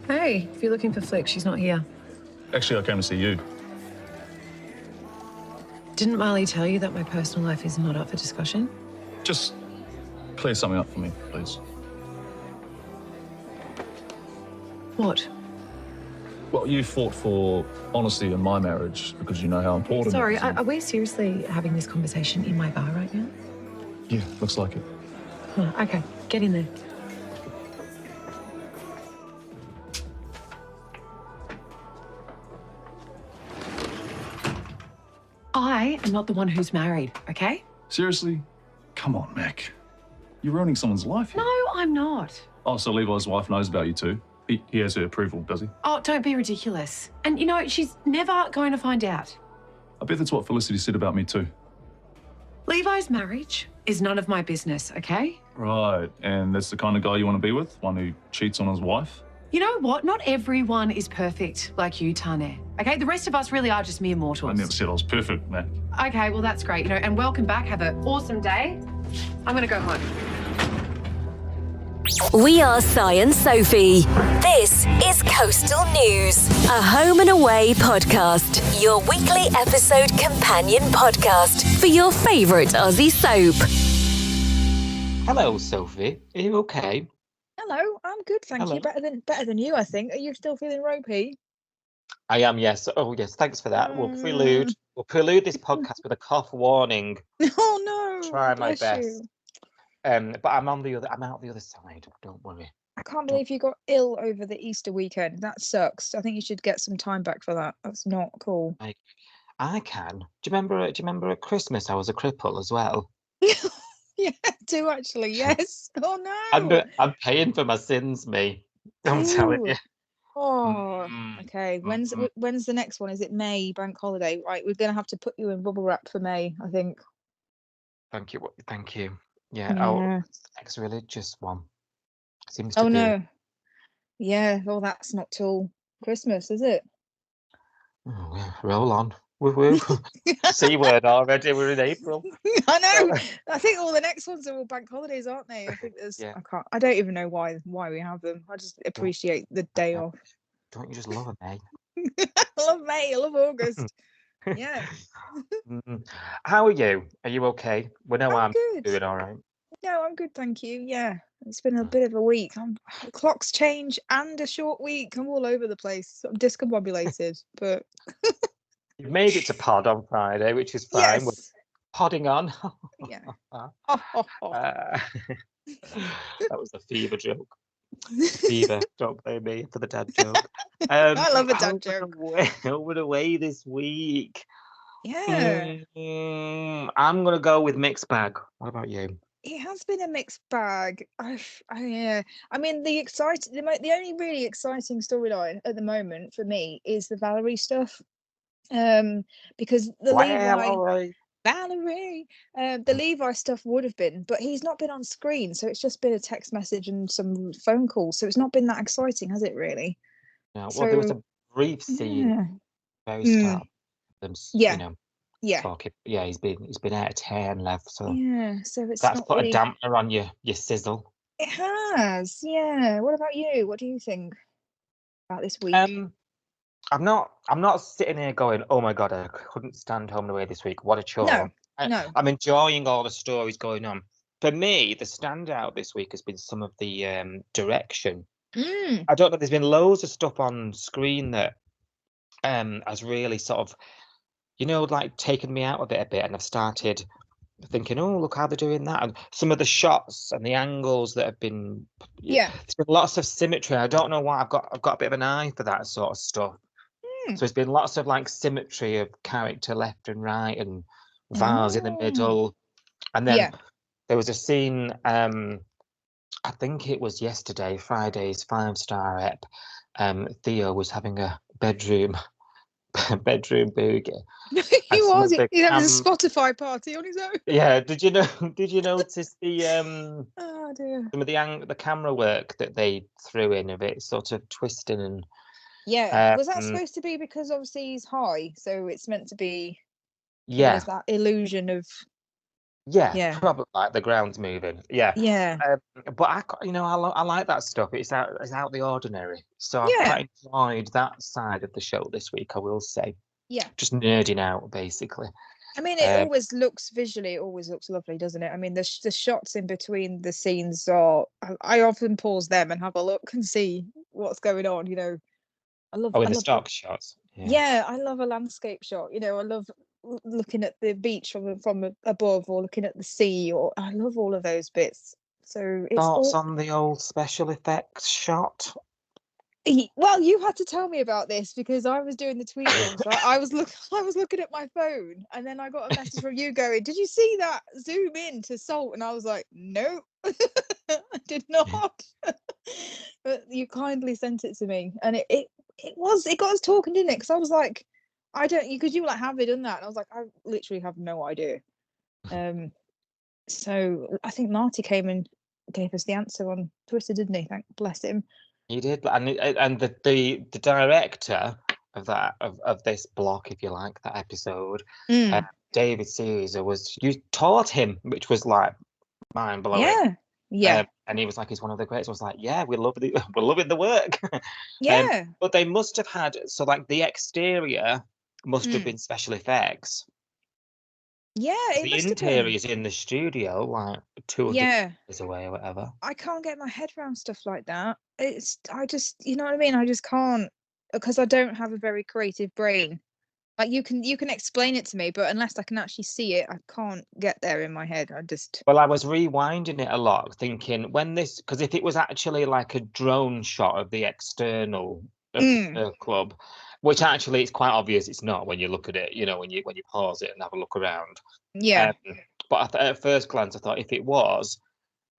Hey, if you're looking for Flick, she's not here. Actually, I came to see you. Didn't Marley tell you that my personal life is not up for discussion? Just clear something up for me, please. What? Well, you fought for honesty in my marriage because you know how important Sorry, it is. are we seriously having this conversation in my bar right now? Yeah, looks like it. Oh, okay, get in there. I am not the one who's married, okay? Seriously? Come on, Mac. You're ruining someone's life here. No, I'm not. Oh, so Levi's wife knows about you too? He has her approval, does he? Oh, don't be ridiculous. And, she's never going to find out. I bet that's what Felicity said about me too. Levi's marriage is none of my business, okay? Right, and that's the kind of guy you want to be with? One who cheats on his wife? You know what? Not everyone is perfect like you, Tane. Okay, the rest of us really are just mere mortals. I never said I was perfect, Mac. Okay, well, that's great, and welcome back. Have an awesome day. I'm going to go home. We are Si and Sophie. This is Coastal News, a home and away podcast, your weekly episode companion podcast for your favourite Aussie soap. Hello, Sophie. Are you okay? Hello, I'm good, thank you. Better than you, I think. Are you still feeling ropey? I am, yes. Oh, yes. Thanks for that. We'll prelude this podcast with a cough warning. Oh no! Try my bless best. you. But I'm out the other side. Don't worry. I can't believe you got ill over the Easter weekend. That sucks. I think you should get some time back for that. That's not cool. I can. Do you remember at Christmas I was a cripple as well? Yeah, I do actually. Yes. Oh no. I'm paying for my sins, me. I'm telling you. Oh, okay. When's the next one? Is it May bank holiday? Right, we're gonna have to put you in bubble wrap for May, I think. Thank you. Yeah. Oh, ex-religious one. Seems to Oh be. no. Yeah. Well, that's not till Christmas, is it? Oh, yeah. Roll on. Woo-woo. C word already. We're in April. I know. I think all the next ones are all bank holidays, aren't they? I think there's. Yeah. I don't even know why we have them. I just appreciate the day off. Don't you just love it, May? I love May. I love August. Yeah. How are you? Are you okay? We know I'm good. doing all right. No, I'm good, thank you. Yeah, it's been a bit of a week. Clocks change and a short week. I'm all over the place. Sort of discombobulated, but. You made it to pod on Friday, which is fine. Yes. We're podding on. Yeah. That was a fever joke. Fever. Don't blame me for the dad joke. I love a dad joke. Over the way this week. Yeah. I'm gonna go with mixed bag. What about you? It has been a mixed bag. I mean, the only really exciting storyline at the moment for me is the Valerie stuff. Because the Levi stuff would have been, but he's not been on screen, so it's just been a text message and some phone calls. So it's not been that exciting, has it really? Yeah. Well, there was a brief scene very start. Talking. Yeah, he's been out of town, left. So so it's that's not put really... a dampener on your sizzle. It has, yeah. What about you? What do you think about this week? I'm not sitting here going, oh my god, I couldn't stand Home and Away this week. What a chore. No. I'm enjoying all the stories going on. For me, the standout this week has been some of the direction. I don't know. There's been loads of stuff on screen that has really sort of, like taken me out of it a bit, and I've started thinking, oh, look how they're doing that, and some of the shots and the angles that have been. Yeah. There's been lots of symmetry. I don't know why. I've got a bit of an eye for that sort of stuff. So there's been lots of like symmetry of character left and right, and Vars in the middle, and then there was a scene. I think it was yesterday, Friday's 5-star ep. Theo was having a bedroom boogie. He was. He had a Spotify party on his own. Yeah. Did you notice the oh dear. some of the camera work that they threw in of it, sort of twisting and. Yeah, was that supposed to be because obviously he's high, so it's meant to be? Yeah, there's that illusion of Yeah. probably like the ground's moving. Yeah. Yeah. But I like that stuff. It's out the ordinary. So I've Yeah. quite enjoyed that side of the show this week, I will say. Yeah. Just nerding out, basically. I mean, it always looks visually, it always looks lovely, doesn't it? I mean, the shots in between the scenes are. I often pause them and have a look and see what's going on. I love. Oh, in I the love. stock shots. Yeah, I love a landscape shot. I love looking at the beach from above, or looking at the sea, or I love all of those bits. So it's Thoughts all. on the old special effects shot? Well, you had to tell me about this because I was doing the tweet launch. I was looking at my phone, and then I got a message from you going, "Did you see that zoom in to Salt?" And I was like, "No, I did not." But you kindly sent it to me, and it got us talking, didn't it? Because I was like, I don't, because you were like, "Have they done that?" And I was like, I literally have no idea. So I think Marty came and gave us the answer on Twitter, didn't he? Thank bless him. He did, and the director of that of this block, if you like, that episode, David Caesar, you taught him, which was like mind blowing. Yeah. And he was like, he's one of the greats. I was like, yeah, we're loving the work. Yeah. But they must have had, so like the exterior must have been special effects. Yeah, it The must have been. interior is in the studio, like 200 meters away or whatever. I can't get my head around stuff like that. I just, you know what I mean? I just can't, because I don't have a very creative brain. Like you can explain it to me, but unless I can actually see it, I can't get there in my head. Well, I was rewinding it a lot, thinking because if it was actually like a drone shot of the external of the club, which actually it's quite obvious it's not when you look at it, when you pause it and have a look around. Yeah. But at first glance, I thought if it was,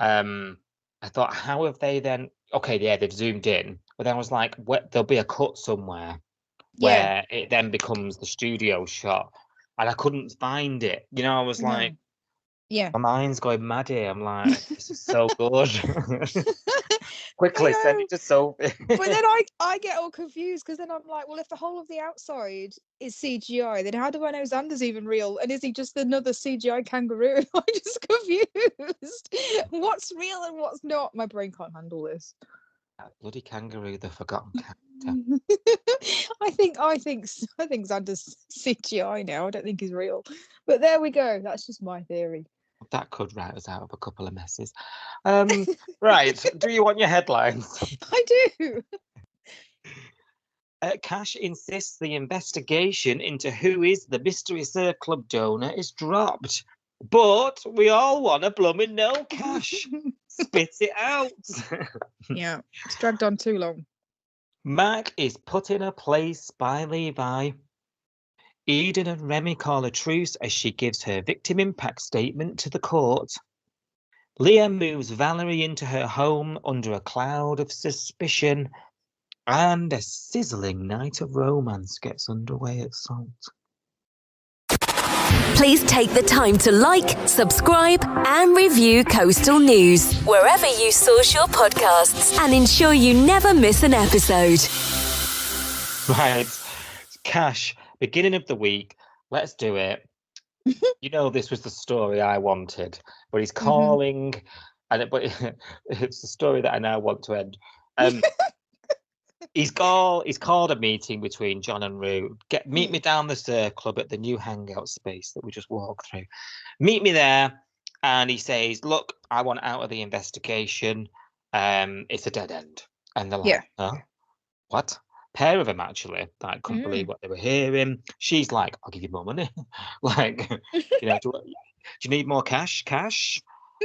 I thought, how have they then? Okay, yeah, they've zoomed in, but then I was like, there'll be a cut somewhere where it then becomes the studio shot, and I couldn't find it. I was like, yeah, my mind's going mad here. I'm like, this is so good. Quickly send it to Sophie. But then I get all confused because then I'm like, well, if the whole of the outside is CGI, then how do I know Xander's even real? And is he just another CGI kangaroo? I'm just confused. What's real and what's not? My brain can't handle this. That bloody kangaroo, the forgotten character. I think Xander's CGI now. I don't think he's real. But there we go. That's just my theory. That could write us out of a couple of messes. Right. Do you want your headlines? I do. Cash insists the investigation into who is the Mystery Surf Club donor is dropped. But we all want a blooming no, Cash. Spit it out. Yeah, it's dragged on too long. Mac is put in a place by Levi. Eden and Remy call a truce as she gives her victim impact statement to the court. Leah moves Valerie into her home under a cloud of suspicion, and a sizzling night of romance gets underway at Salt. Please take the time to like, subscribe, and review Coastal News wherever you source your podcasts, and ensure you never miss an episode. Right, Cash. Beginning of the week, let's do it. This was the story I wanted, but he's calling, but it's the story that I now want to end. He's called a meeting between John and Rue. Meet me down the Surf Club at the new hangout space that we just walked through. Meet me there, and he says, "Look, I want out of the investigation. It's a dead end." And they're like, "Huh? What?" Pair of them actually, I couldn't believe what they were hearing. She's like, "I'll give you more money." Like, do you need more cash?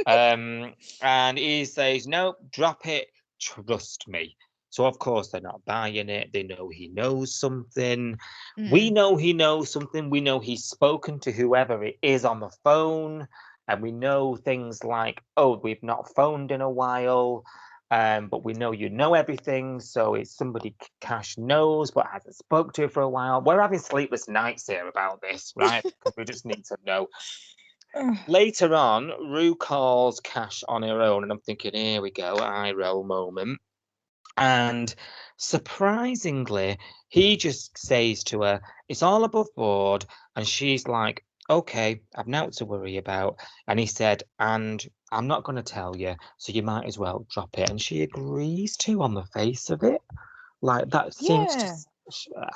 And he says, "No, drop it. Trust me." So of course they're not buying it. They know he knows something. We know he knows something. We know he's spoken to whoever it is on the phone, and we know things like, "Oh, we've not phoned in a while." But we know you know everything, so it's somebody Cash knows but hasn't spoke to for a while. We're having sleepless nights here about this, right? Because we just need to know. Later on, Rue calls Cash on her own, and I'm thinking, here we go, eye roll moment. And surprisingly, he just says to her, "It's all above board," and she's like, okay, I've now to worry about. And he said, and I'm not going to tell you, so you might as well drop it. And she agrees to on the face of it. Like that seems to. Yeah,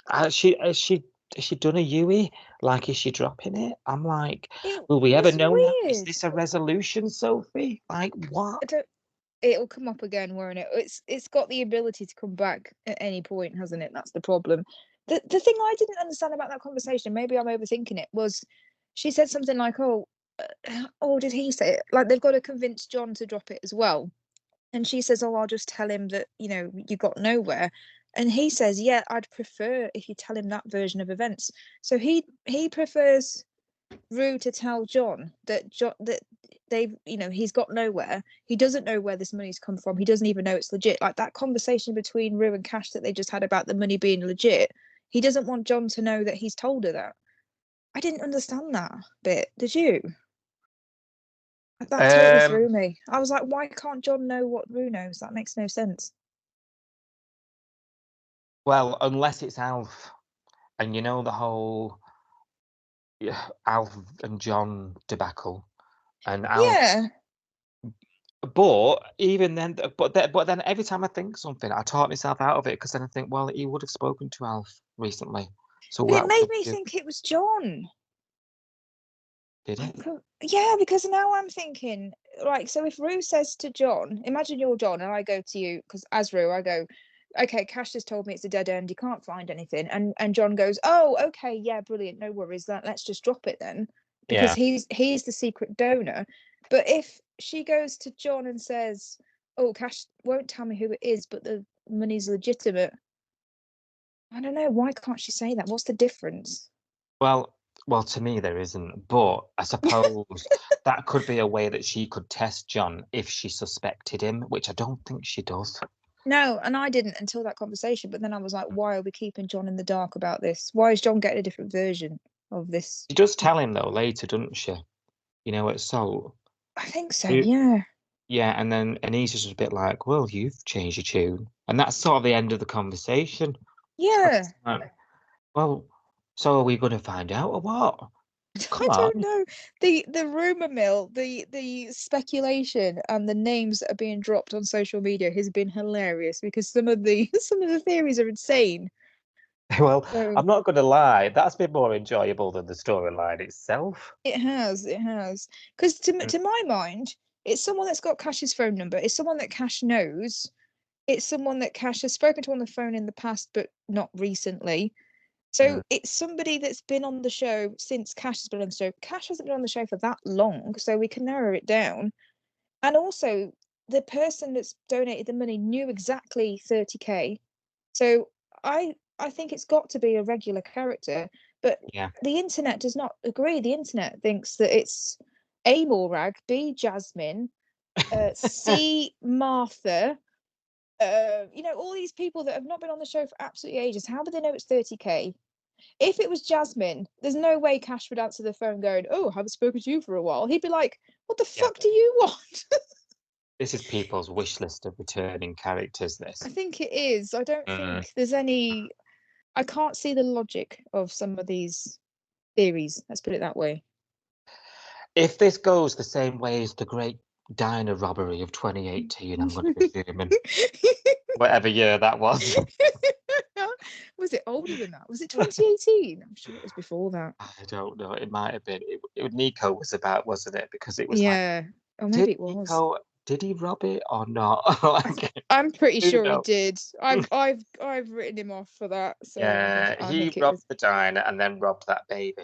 Has she done a Yui? Like, is she dropping it? I'm like, it will we ever was know now? Is weird. this a resolution, Sophie? Like, what? I don't. It'll come up again, won't it? It's got the ability to come back at any point, hasn't it? That's the problem. The thing I didn't understand about that conversation, maybe I'm overthinking it, was she said something like, "Oh, or did he say it? Like they've got to convince John to drop it as well." And she says, "Oh, I'll just tell him that you got nowhere." And he says, "Yeah, I'd prefer if you tell him that version of events." So he prefers Rue to tell John that they've he's got nowhere. He doesn't know where this money's come from. He doesn't even know it's legit. Like that conversation between Rue and Cash that they just had about the money being legit. He doesn't want John to know that he's told her that. I didn't understand that bit. Did you? That totally threw me. I was like, why can't John know what Rue knows? That makes no sense. Well, unless it's Alf, and you know the whole Alf and John debacle, and Alf. Yeah. But even then, but then every time I think something, I talk myself out of it because then I think, well, he would have spoken to Alf recently, so But it what made would me you think it was John. did it? Yeah, because now I'm thinking, like, so if Rue says to John, imagine you're John and I go to you, because as Rue, I go, okay, Cash just told me it's a dead end, you can't find anything. And John goes, oh, okay, yeah, brilliant, no worries, let's just drop it then. Because Yeah. he's the secret donor. But if she goes to John and says, oh, Cash won't tell me who it is, but the money's legitimate. I don't know, why can't she say that? What's the difference? Well, to me there isn't, but I suppose that could be a way that she could test John if she suspected him, which I don't think she does. No, and I didn't until that conversation. But then I was like, why are we keeping John in the dark about this? Why is John getting a different version of this? She does tell him though later, doesn't she? You know, at Salt. I think so, You- yeah. Yeah, and he's just a bit like, well, you've changed your tune, and that's sort of the end of the conversation. So Yeah. it's like, well, so are we going to find out or what? Come I don't on. know. The rumor mill, the speculation and the names that are being dropped on social media has been hilarious because some of the some of the theories are insane. Well, So I'm not going to lie, that's been more enjoyable than the storyline itself. it has. Because Mm. to my mind, it's someone that's got Cash's phone number. It's someone that Cash knows. It's someone that Cash has spoken to on the phone in the past, but not recently. So Mm. it's somebody that's been on the show since Cash has been on the show. Cash hasn't been on the show for that long, so we can narrow it down. And also, the person that's donated the money knew exactly 30k. So I think it's got to be a regular character. But Yeah. the internet does not agree. The internet thinks that it's A. Morag, B. Jasmine, C. Martha. All these people that have not been on the show for absolutely ages. How do they know it's 30k? If it was Jasmine, there's no way Cash would answer the phone going, oh, I haven't spoken to you for a while. He'd be like, what the Yeah. fuck do you want? This is people's wish list of returning characters, this. I think it is. I don't Mm. think there's any. I can't see the logic of some of these theories. Let's put it that way. If this goes the same way as the great diner robbery of 2018, I'm going to be fuming. Whatever year that was. Was it older than that? Was it 2018? I'm sure it was before that. I don't know. It might have been. Nico was about, wasn't it? Because it was like, Yeah. Or maybe it was. Nico, did he rob it or not? Like, I'm pretty who sure he knows? did. I've written him off for that. So Yeah, I he think it robbed was. the diner and then robbed that baby.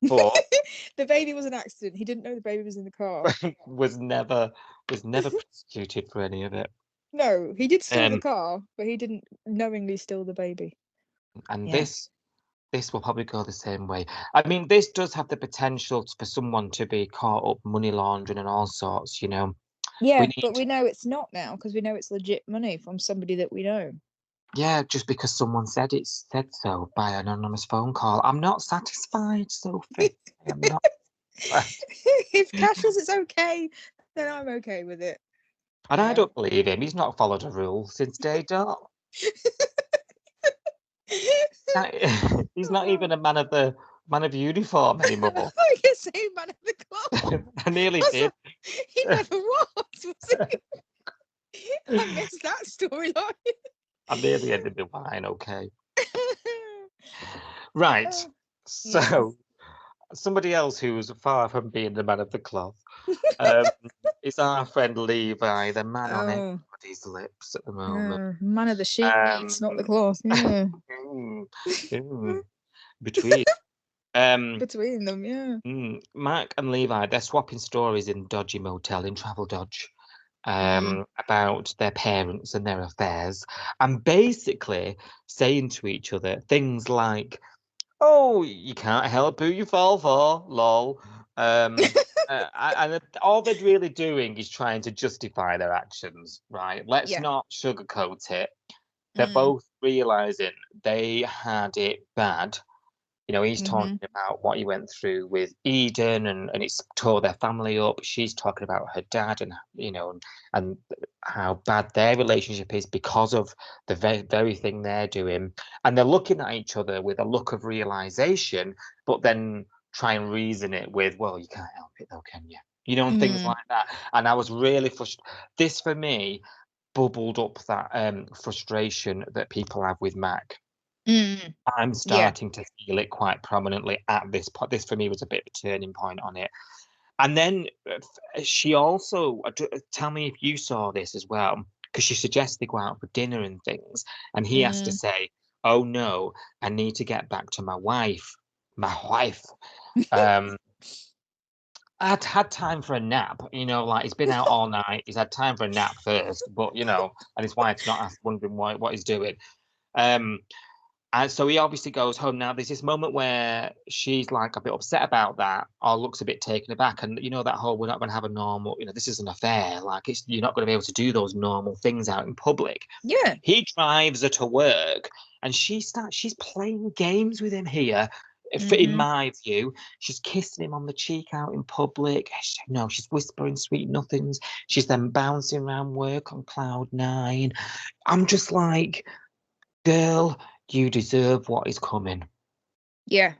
But The baby was an accident. He didn't know the baby was in the car. was never prosecuted for any of it. No, he did steal the Um, car, but he didn't knowingly steal the baby. And Yeah. this will probably go the same way. I mean, this does have the potential for someone to be caught up money laundering and all sorts, you know. Yeah, need- but we know it's not now because we know it's legit money from somebody that we know. Yeah, just because someone said so by an anonymous phone call. I'm not satisfied, Sophie. I'm not. If Cash says it's okay, then I'm okay with it. And I Yeah. don't believe him. He's not followed a rule since day dot. He's not even a man of the man of uniform anymore. I can say man of the cloth. I nearly did. He never was he? I missed that storyline. I nearly ended the wine, okay. Right. So, Yes. somebody else who's far from being the man of the cloth is our friend Levi, the man on everybody's lips at the moment. Man of the sheets, not the cloth. Yeah. Between. Between them, yeah. Mark and Levi, they're swapping stories in Dodgy Motel in Travel Dodge about their parents and their affairs, and basically saying to each other things like, "Oh, you can't help who you fall for, lol." And all they're really doing is trying to justify their actions, right? Let's not sugarcoat it. They're both realizing they had it bad. You know, he's talking about what he went through with Eden and it's tore their family up. She's talking about her dad and, you know, and how bad their relationship is because of the very thing they're doing. And they're looking at each other with a look of realization, but then try and reason it with, well, you can't help it though, can you? You know, and things like that. And I was really frustrated. This, for me, bubbled up that frustration that people have with Mac. I'm starting to feel it quite prominently at this point. This for me was a bit of a turning point on it. And then she also, tell me if you saw this as well, because she suggests they go out for dinner and things. And he has to say, oh no, I need to get back to my wife. My wife. I'd had time for a nap, you know, like he's been out all night. He's had time for a nap first, but, you know, and his wife's not wondering what he's doing. And so he obviously goes home. Now, there's this moment where she's like a bit upset about that or looks a bit taken aback. And, you know, that whole we're not going to have a normal, you know, this is an affair. Like, you're not going to be able to do those normal things out in public. Yeah. He drives her to work and she's playing games with him here. In my view, she's kissing him on the cheek out in public. No, she's whispering sweet nothings. She's then bouncing around work on cloud 9. I'm just like, girl, you deserve what is coming. Yeah.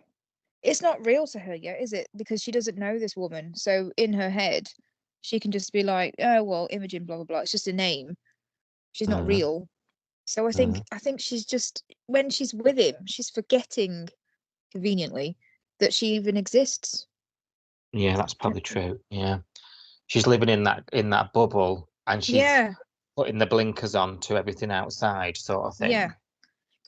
It's not real to her yet, is it? Because she doesn't know this woman. So in her head, she can just be like, oh, well, Imogen, blah, blah, blah. It's just a name. She's not real. So I think she's just, when she's with him, she's forgetting conveniently that she even exists. Yeah, that's probably true. Yeah. She's living in that bubble and she's putting the blinkers on to everything outside, sort of thing. Yeah.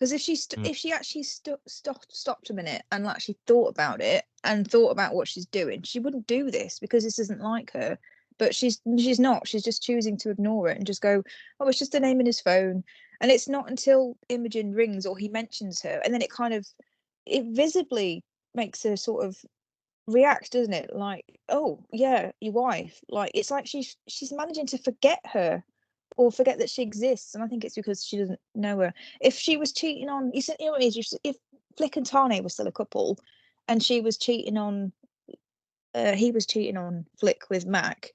Because if she actually stopped a minute and actually thought about it and thought about what she's doing, she wouldn't do this because this isn't like her. But she's not. She's just choosing to ignore it and just go, oh, it's just a name in his phone. And it's not until Imogen rings or he mentions her, and then it visibly makes her sort of react, doesn't it? Like, oh yeah, your wife. Like, it's like she's managing to forget her. Or forget that she exists, and I think it's because she doesn't know her. If she was cheating on, you know what it is. If Flick and Tane were still a couple, and she was cheating on, he was cheating on Flick with Mac.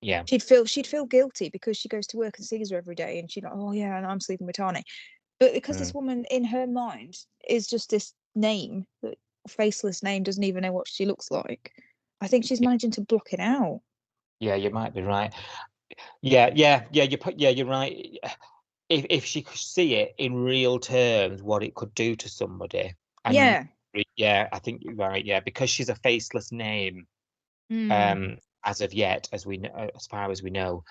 Yeah, she'd feel guilty because she goes to work and sees her every day, and she's like, oh yeah, and I'm sleeping with Tane. But because this woman in her mind is just this name, faceless name, doesn't even know what she looks like. I think she's managing to block it out. Yeah, you might be right. Yeah, you're right. If she could see it in real terms, what it could do to somebody. And I think you're right. Yeah, because she's a faceless name, as of yet, as far as we know.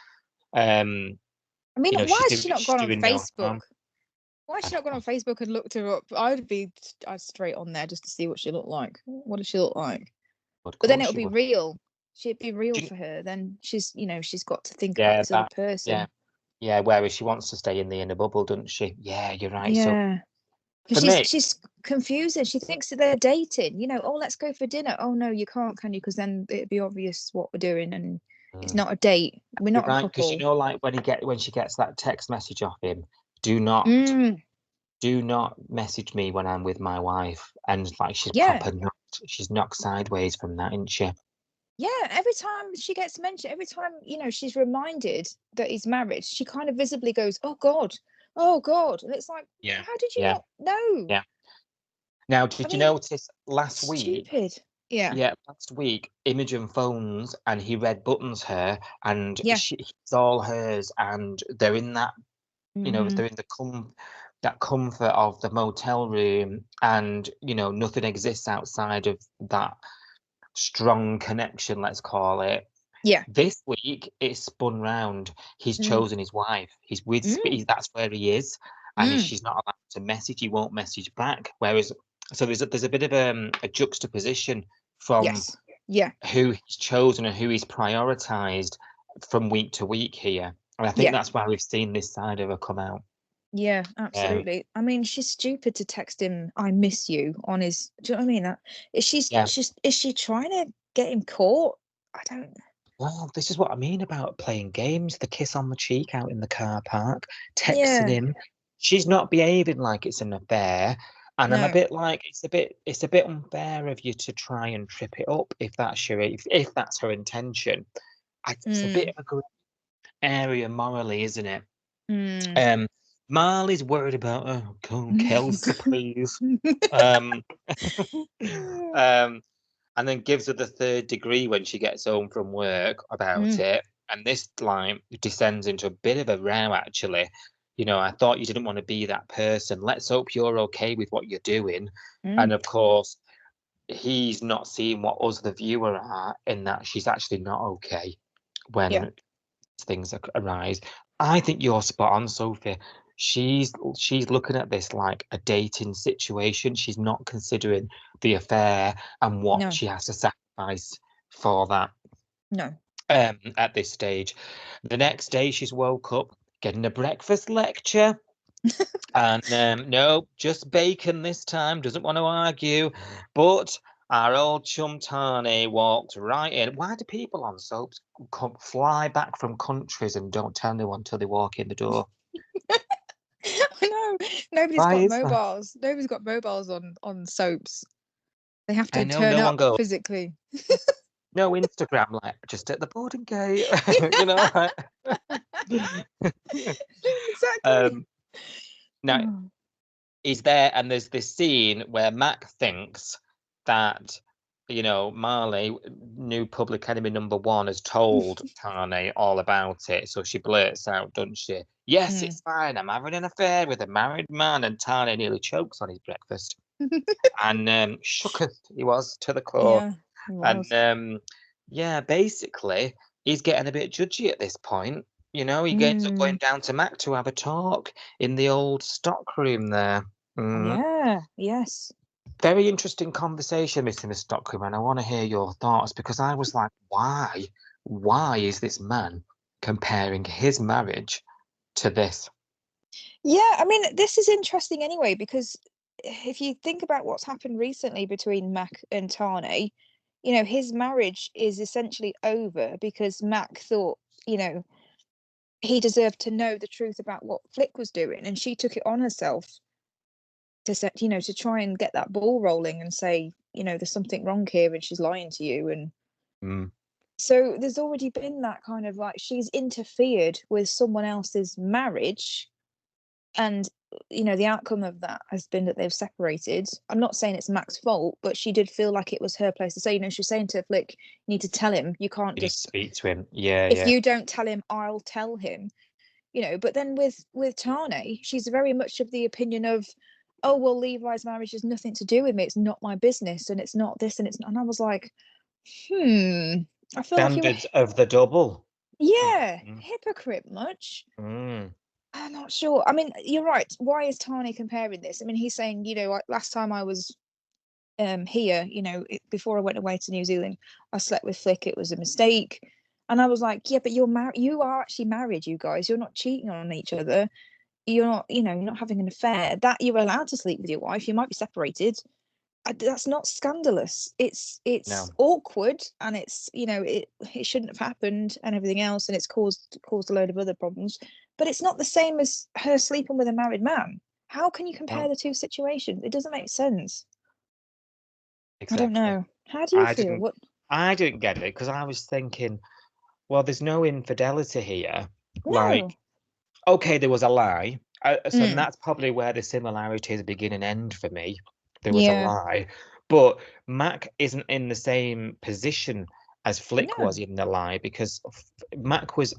I mean, why has she not gone on Facebook? Why has she not gone on Facebook and looked her up? I'd straight on there just to see what she looked like. What does she look like? But then it would be real. She'd be real for her. Then she's got to think about this other person. Yeah. Whereas she wants to stay in the inner bubble, doesn't she? Yeah, you're right. Yeah. She's confusing. She thinks that they're dating. You know, oh, let's go for dinner. Oh no, you can't, can you? Because then it'd be obvious what we're doing, and it's not a date. We're not a couple. Because you know, like when she gets that text message off him, do not message me when I'm with my wife, and like she's proper knocked. She's knocked sideways from that, isn't she? Yeah, every time she gets mentioned, every time, she's reminded that he's married, she kind of visibly goes, oh God. And it's like, how did you not know? Yeah. Now, I did you mean, notice last week? stupid. Yeah. Yeah, last week, Imogen phones and he red buttons her, and Yeah. she's all hers, and they're in that, Mhm. they're in that comfort of the motel room, and nothing exists outside of that strong connection, let's call it. Yeah. This week, it's spun round. He's Mm. chosen his wife. He's with, Mm. that's where he is, and Mm. she's not allowed to message. He won't message back. Whereas, so there's a bit of a juxtaposition from Yes. Yeah. who he's chosen and who he's prioritized from week to week here. And I think Yeah. that's why we've seen this side of her come out. Yeah, absolutely. I mean, she's stupid to text him, "I miss you" on his. Do you know what I mean? Yeah. Is she trying to get him caught? I don't. Well, this is what I mean about playing games. The kiss on the cheek out in the car park, texting Yeah. him. She's not behaving like it's an affair. And I'm a No. bit like, it's a bit unfair of you to try and trip it up if that's if that's her intention. It's a bit Mm. of a grey area morally, isn't it? Mm. Marley's worried about her. Come, Kelsey, please. Um, and then gives her the third degree when she gets home from work about Mm. it. And this line descends into a bit of a row, actually. I thought you didn't want to be that person. Let's hope you're okay with what you're doing. Mm. And of course, he's not seeing what us, the viewer, are, in that she's actually not okay when Yeah. things arise. I think you're spot on, Sophie. She's looking at this like a dating situation. She's not considering the affair and what No. she has to sacrifice for that. No. At this stage, the next day she's woke up getting a breakfast lecture, and no, just bacon this time. Doesn't want to argue, but our old chum Tani walked right in. Why do people on soaps fly back from countries and don't tell anyone until they walk in the door? I know. Nobody's Why got is that? mobiles. Nobody's got mobiles on soaps. They have I to know, turn no up one goes. physically. No Instagram, like just at the boarding gate. you know. Exactly. Now Oh. he's there, and there's this scene where Mac thinks that Marley, new public enemy number one, has told Tani all about it. So she blurts out, doesn't she? Yes, it's fine. I'm having an affair with a married man, and Tani nearly chokes on his breakfast. And shooketh he was to the core. Yeah, he was. And yeah, basically, he's getting a bit judgy at this point. He ends up going down to Mac to have a talk in the old stock room there. Yeah, yes. Very interesting conversation, Mr. Stockroom, and I want to hear your thoughts, because I was like, why? Why is this man comparing his marriage to this? Yeah, I mean, this is interesting anyway, because if you think about what's happened recently between Mac and Tane, his marriage is essentially over because Mac thought, he deserved to know the truth about what Flick was doing, and she took it on herself to set, to try and get that ball rolling and say, there's something wrong here and she's lying to you. And so there's already been that kind of like she's interfered with someone else's marriage, and the outcome of that has been that they've separated. I'm not saying it's Mac's fault, but she did feel like it was her place to say. She's saying to Flick, you need to tell him. You can't You need to just speak to him. Yeah, if yeah. you don't tell him, I'll tell him. But then with Tane, she's very much of the opinion of, oh well, Levi's marriage has nothing to do with me. It's not my business, and it's not this, and it's not. And I was like, I feel like you were, Standards of the double. yeah, hypocrite much. I'm not sure. I mean, you're right. Why is Tani comparing this? I mean, he's saying, last time I was here, before I went away to New Zealand, I slept with Flick. It was a mistake. And I was like, yeah, but you're married. You are actually married, you guys. You're not cheating on each other. You're not, you're not having an affair. That you're allowed to sleep with your wife. You might be separated. That's not scandalous. It's No. awkward, and it's it shouldn't have happened, and everything else, and it's caused a load of other problems. But it's not the same as her sleeping with a married man. How can you compare the two situations? It doesn't make sense. Exactly. I don't know. How do you feel? I didn't get it, because I was thinking, well, there's no infidelity here. No. Like, okay, there was a lie. So that's probably where the similarities begin and end for me. there was a lie. But Mac isn't in the same position as Flick was in the lie, because Mac was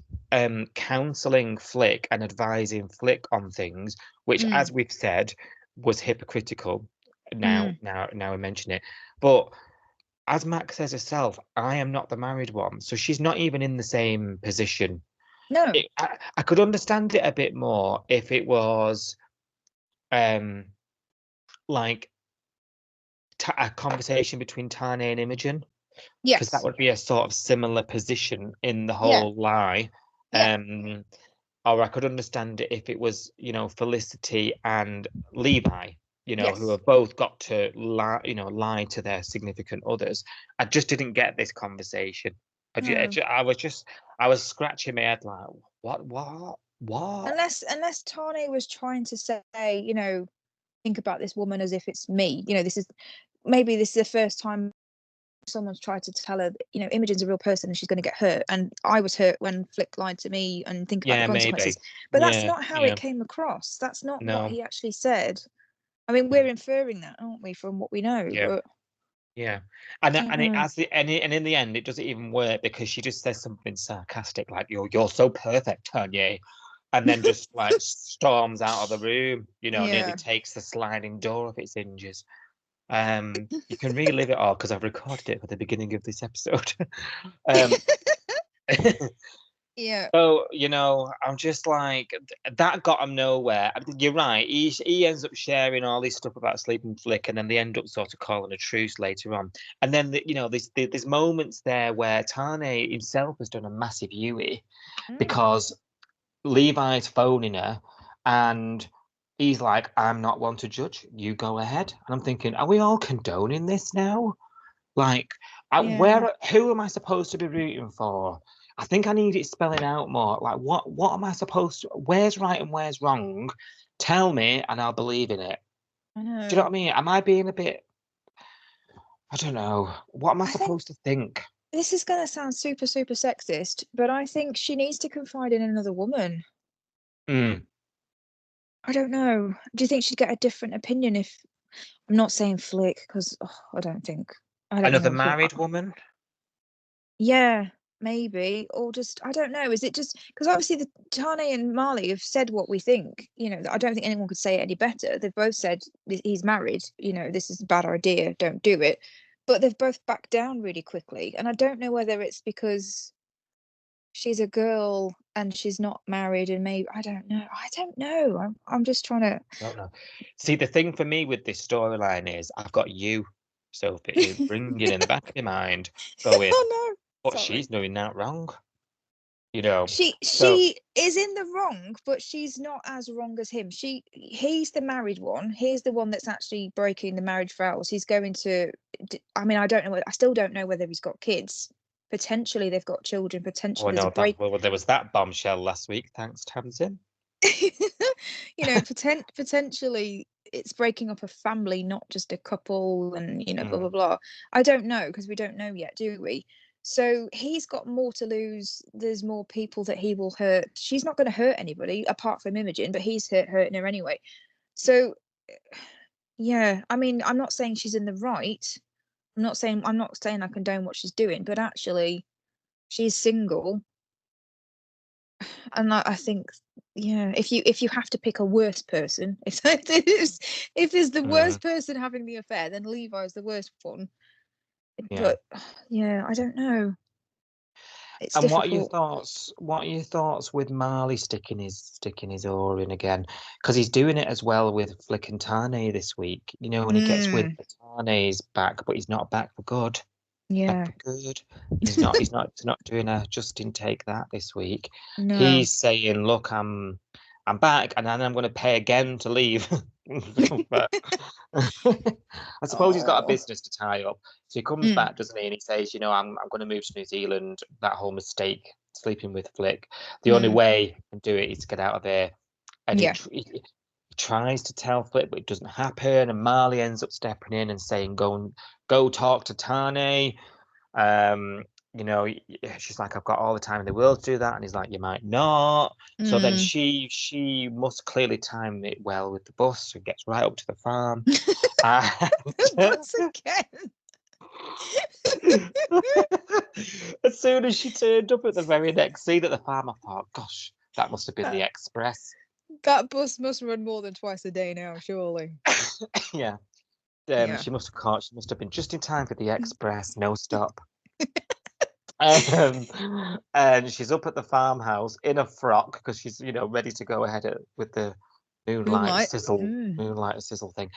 counselling Flick and advising Flick on things, which, as we've said, was hypocritical. Now we mention it. But as Mac says herself, I am not the married one. So she's not even in the same position. No. I could understand it a bit more if it was like a conversation between Tane and Imogen. Yes. Because that would be a sort of similar position in the whole lie. Or I could understand it if it was, you know, Felicity and Levi, you know, who have both got to lie to their significant others. I just didn't get this conversation. I was scratching my head like, what? Unless Tane was trying to say, you know, think about this woman as if it's me. You know, this is the first time someone's tried to tell her, you know, Imogen's a real person and she's going to get hurt. And I was hurt when Flick lied to me, and think about the consequences. Maybe. But that's not how it came across. That's not what he actually said. I mean, we're inferring that, aren't we, from what we know? Yeah. But And in the end, it doesn't even work, because she just says something sarcastic like, "You're so perfect, Tanya," and then just like storms out of the room. You know, nearly takes the sliding door off its hinges. You can relive it all because I've recorded it for the beginning of this episode. So, you know, I'm just like, that got him nowhere. You're right. He ends up sharing all this stuff about sleeping Flick, and then they end up sort of calling a truce later on. And then, there's moments there where Tane himself has done a massive Yui because Levi's phoning her, and he's like, "I'm not one to judge. You go ahead." And I'm thinking, are we all condoning this now? Like, who am I supposed to be rooting for? I think I need it spelling out more. Like, what am I supposed to? Where's right and where's wrong? Tell me, and I'll believe in it. I know. Do you know what I mean? Am I being a bit? I don't know. What am I supposed to think? This is going to sound super, super sexist, but I think she needs to confide in another woman. I don't know. Do you think she'd get a different opinion if? I'm not saying Flick, because I don't think. Another married woman? Yeah, maybe. Or just, I don't know. Is it just because obviously the Tane and Marley have said what we think? You know, I don't think anyone could say it any better. They've both said he's married. You know, this is a bad idea. Don't do it. But they've both backed down really quickly, and I don't know whether it's because she's a girl and she's not married, and maybe I don't know. I'm just trying to. I don't know. See, the thing for me with this storyline is I've got you, Sophie, bringing in the back of your mind, going, "But she's doing that wrong." You know, she is in the wrong, but she's not as wrong as him. He's the married one. He's the one that's actually breaking the marriage vows. He's going to. I mean, I still don't know whether he's got kids. Potentially they've got children. Potentially there was that bombshell last week. Thanks, Tamsin. You know, potentially it's breaking up a family, not just a couple, and you know, blah blah blah. I don't know, because we don't know yet, do we? So he's got more to lose. There's more people that he will hurt. She's not going to hurt anybody apart from Imogen, but he's hurting her anyway. So yeah, I mean, I'm not saying she's in the right. I'm not saying I condone what she's doing, but actually, she's single, and I think, if you have to pick a worse person, if there's the worst person having the affair, then Levi's the worst one. But I don't know. It's difficult. What are your thoughts with Marley sticking his oar in again? Because he's doing it as well with Flick and Tane this week. You know, when he gets with Tane's back, but he's not back for good. Yeah. Back for good. He's not doing a Justin take that this week. No. He's saying, "Look, I'm back, and then I'm going to pay again to leave." But I suppose he's got a business to tie up. So he comes back, doesn't he? And he says, "You know, I'm going to move to New Zealand. That whole mistake, sleeping with Flick. The only way I can do it is to get out of there." And he tries to tell Flick, but it doesn't happen. And Marley ends up stepping in and saying, "Go talk to Tane." she's like, I've got all the time in the world to do that, and he's like, you might not. So then Mm. she must clearly time it well with the bus and gets right up to the farm. Once again. As soon as she turned up at the very next scene at the farm, I thought, gosh, that must have been the express. That bus must run more than twice a day now, surely. Yeah. Yeah. She must have been just in time for the express, no stop. And she's up at the farmhouse in a frock because she's, ready to go ahead with the moonlight sizzle thing.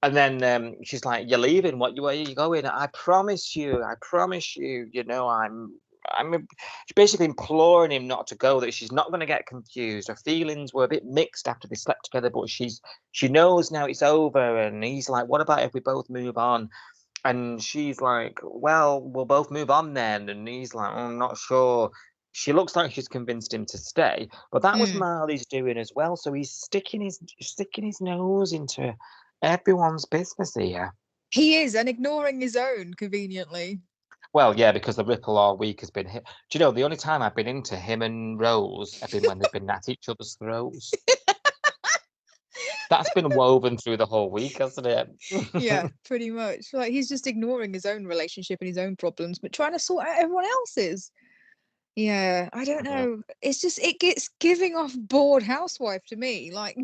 And then she's like, "You're leaving? Where are you going? I promise you. I'm she's basically imploring him not to go, that she's not going to get confused. Her feelings were a bit mixed after they slept together, but she knows now it's over. And he's like, what about if we both move on? And she's like, well, we'll both move on then. And he's like, I'm not sure. She looks like she's convinced him to stay, but that was Marley's doing as well. So he's sticking his nose into everyone's business here. He is, and ignoring his own conveniently. Well, yeah, because the ripple all week has been hit. Do you know, the only time I've been into him and Rose have been when they've been at each other's throats. That's been woven through the whole week, hasn't it? Yeah, pretty much. Like, he's just ignoring his own relationship and his own problems, but trying to sort out everyone else's. Yeah, I don't know. It's just, it gets giving off bored housewife to me. Like,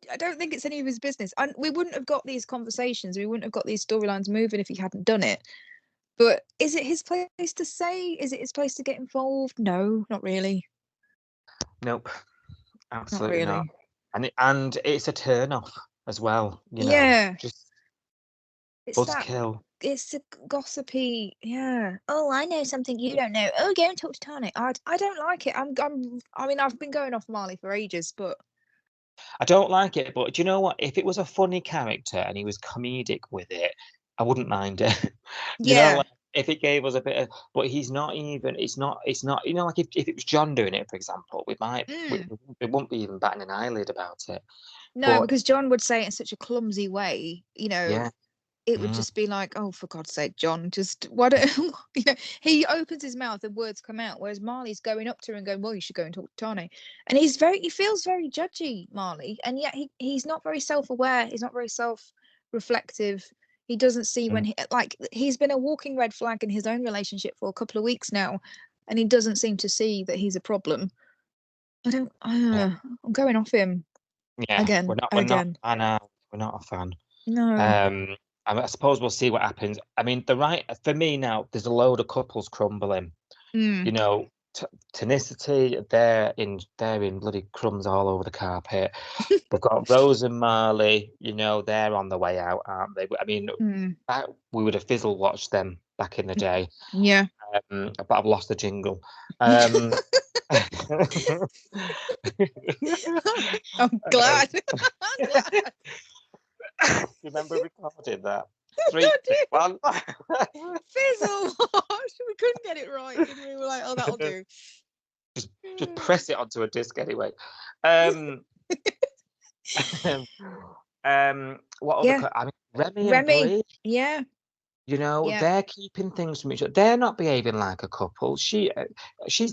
I don't think it's any of his business. And we wouldn't have got these conversations. We wouldn't have got these storylines moving if he hadn't done it. But is it his place to say? Is it his place to get involved? No, not really. Nope, absolutely not. Really. And it's a turn off as well. Yeah, just it's kill. It's a gossipy, yeah. Oh, I know something you don't know. Oh, go and talk to Tane. I don't like it. I mean, I've been going off Marley for ages, but I don't like it. But do you know what? If it was a funny character and he was comedic with it, I wouldn't mind it. Yeah. If it gave us a bit of, but he's not even. It's not. Like if it was John doing it, for example, we wouldn't be even batting an eyelid about it. No, because John would say it in such a clumsy way. Yeah. It would just be like, oh, for God's sake, John, just why don't he opens his mouth and words come out, whereas Marley's going up to her and going, well, you should go and talk to Tane. And he feels very judgy, Marley, and yet he's not very self-aware, he's not very self-reflective. He doesn't see when he's been a walking red flag in his own relationship for a couple of weeks now, and he doesn't seem to see that he's a problem. I'm going off him. Yeah, again. We're not a fan. No. I suppose we'll see what happens. I mean, for me now, there's a load of couples crumbling. Tonicity, they're in bloody crumbs all over the carpet. We've got Rose and Marley, they're on the way out, aren't they? I mean, we would have fizzle watched them back in the day. Yeah. But I've lost the jingle. I'm glad. You remember recording that? 3, 2, 1. Fizzle. We couldn't get it right. And we were like, oh, that'll do. Just press it onto a disc anyway. What other? I mean, Remy and Brie. Yeah. They're keeping things from each other. They're not behaving like a couple. She's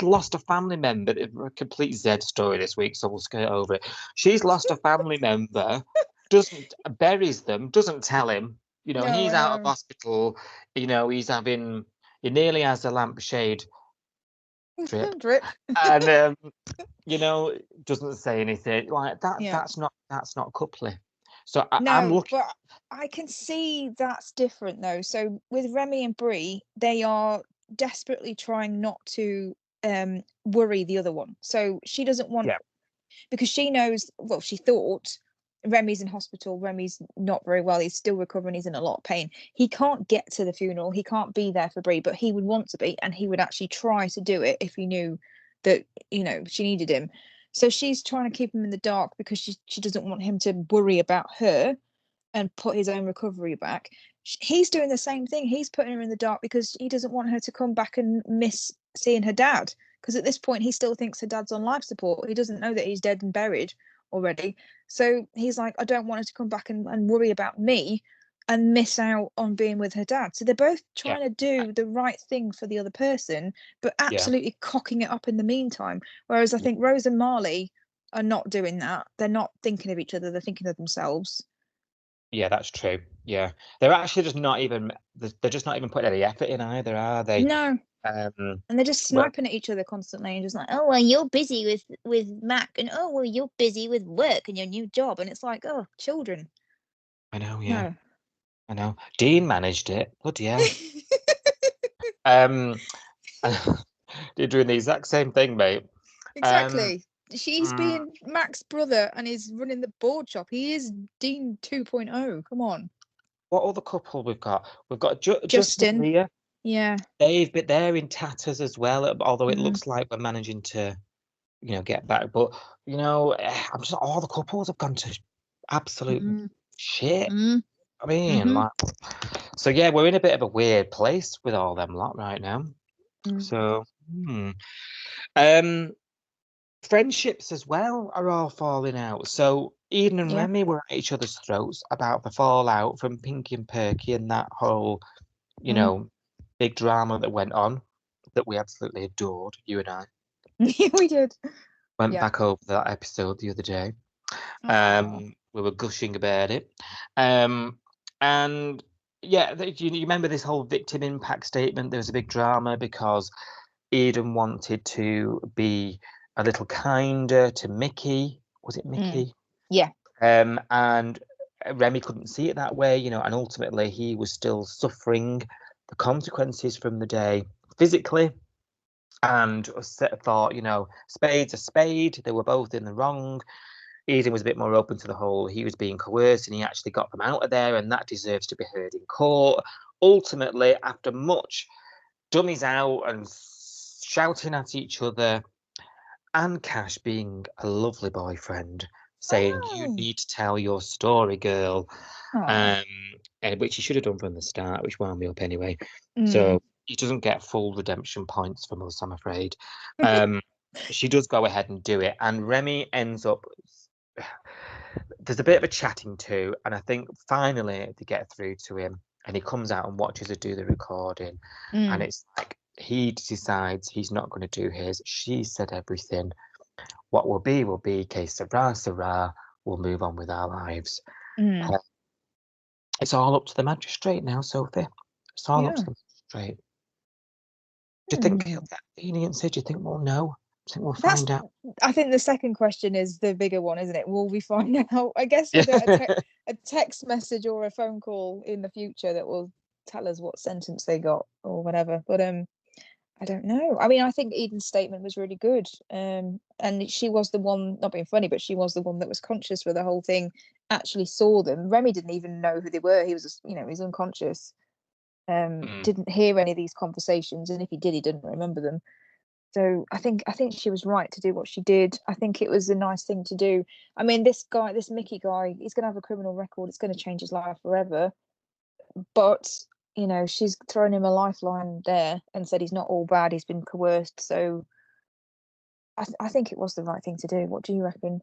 lost a family member. A complete Z story this week, so we'll skirt over it. She's lost a family member. Buries them. Doesn't tell him. He's out of hospital. He nearly has a lampshade drip. And doesn't say anything like that. Yeah. That's not coupley. So I'm looking. But I can see that's different though. So with Remy and Brie, they are desperately trying not to worry the other one. So she doesn't want, because she knows. Well, she thought Remy's in hospital. Remy's not very well. He's still recovering. He's in a lot of pain. He can't get to the funeral. He can't be there for Brie, but he would want to be, and he would actually try to do it if he knew that she needed him. So she's trying to keep him in the dark because she doesn't want him to worry about her and put his own recovery back. He's doing the same thing. He's putting her in the dark because he doesn't want her to come back and miss seeing her dad. Because at this point, he still thinks her dad's on life support. He doesn't know that he's dead and buried already. So he's like, I don't want her to come back and worry about me and miss out on being with her dad. So they're both Yeah. trying to do the right thing for the other person, but absolutely cocking it up in the meantime. Whereas I think Rose and Marley are not doing that. They're not thinking of each other. They're thinking of themselves. Yeah, that's true. Yeah, they're actually just not even. They're just not even putting any effort in either, are they? No. Um, And they're just well, sniping at each other constantly and just like, oh, well, you're busy with Mac, and oh, well, you're busy with work and your new job. And it's like, oh, children. I know. Yeah, No. I know. Dean managed it. Bloody hell. Um, You're doing the exact same thing, mate. Exactly. She's mm, being Mac's brother and is running the board shop. He is Dean 2.0. Come on. What other couple we've got? We've got Justin Justin. and Leah. Yeah. They're in tatters as well. Although it Mm. looks like we're managing to, get back. But I'm just all the couples have gone to absolute shit. Mm. I mean, like, so yeah, we're in a bit of a weird place with all them lot right now. So, friendships as well are all falling out. So Eden and Remy were at each other's throats about the fallout from Pinky and Perky and that whole, big drama that went on that we absolutely adored, you and I. We did. Went back over that episode the other day. We were gushing about it. And yeah, you remember this whole victim impact statement? There was a big drama because Eden wanted to be a little kinder to Mickey. Was it Mickey? Yeah. And Remy couldn't see it that way, and ultimately he was still suffering the consequences from the day physically, and thought, spade's a spade. They were both in the wrong. Eden was a bit more open to the whole, he was being coerced and he actually got them out of there, and that deserves to be heard in court. Ultimately, after much dummies out and shouting at each other, and Cash being a lovely boyfriend, saying, you need to tell your story, girl, which he should have done from the start, which wound me up anyway. So he doesn't get full redemption points from us, I'm afraid. She does go ahead and do it, and Remy ends up, there's a bit of a chatting to, and I think finally they get through to him, and he comes out and watches her do the recording, and it's like he decides he's not going to do his. She said everything. What will be. Que sera. We'll move on with our lives. It's all up to the magistrate now, Sophie. It's all up to the magistrate. Do you think he'll get leniency? Do you think we'll know? Do you think we'll find out? I think the second question is the bigger one, isn't it? Will we find out? I guess we'll get a text message or a phone call in the future that will tell us what sentence they got or whatever. But I don't know. I mean, I think Eden's statement was really good. And she was the one, not being funny, but she was the one that was conscious for the whole thing, actually saw them. Remy didn't even know who they were. He was, he was unconscious. Didn't hear any of these conversations. And if he did, he didn't remember them. So I think she was right to do what she did. I think it was a nice thing to do. I mean, this Mickey guy, he's going to have a criminal record. It's going to change his life forever. But she's thrown him a lifeline there and said he's not all bad. He's been coerced. So I think it was the right thing to do. What do you reckon?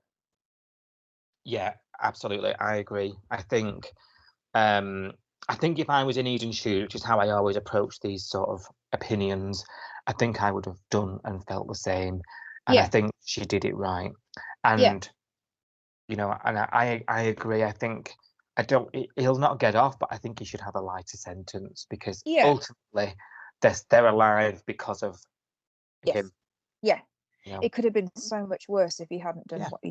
Yeah, absolutely. I agree. I think if I was in Eden's shoes, which is how I always approach these sort of opinions, I think I would have done and felt the same. And I think she did it right. And, and I agree. I think he'll not get off, but I think he should have a lighter sentence because ultimately they're alive because of him. Yeah. It could have been so much worse if he hadn't done what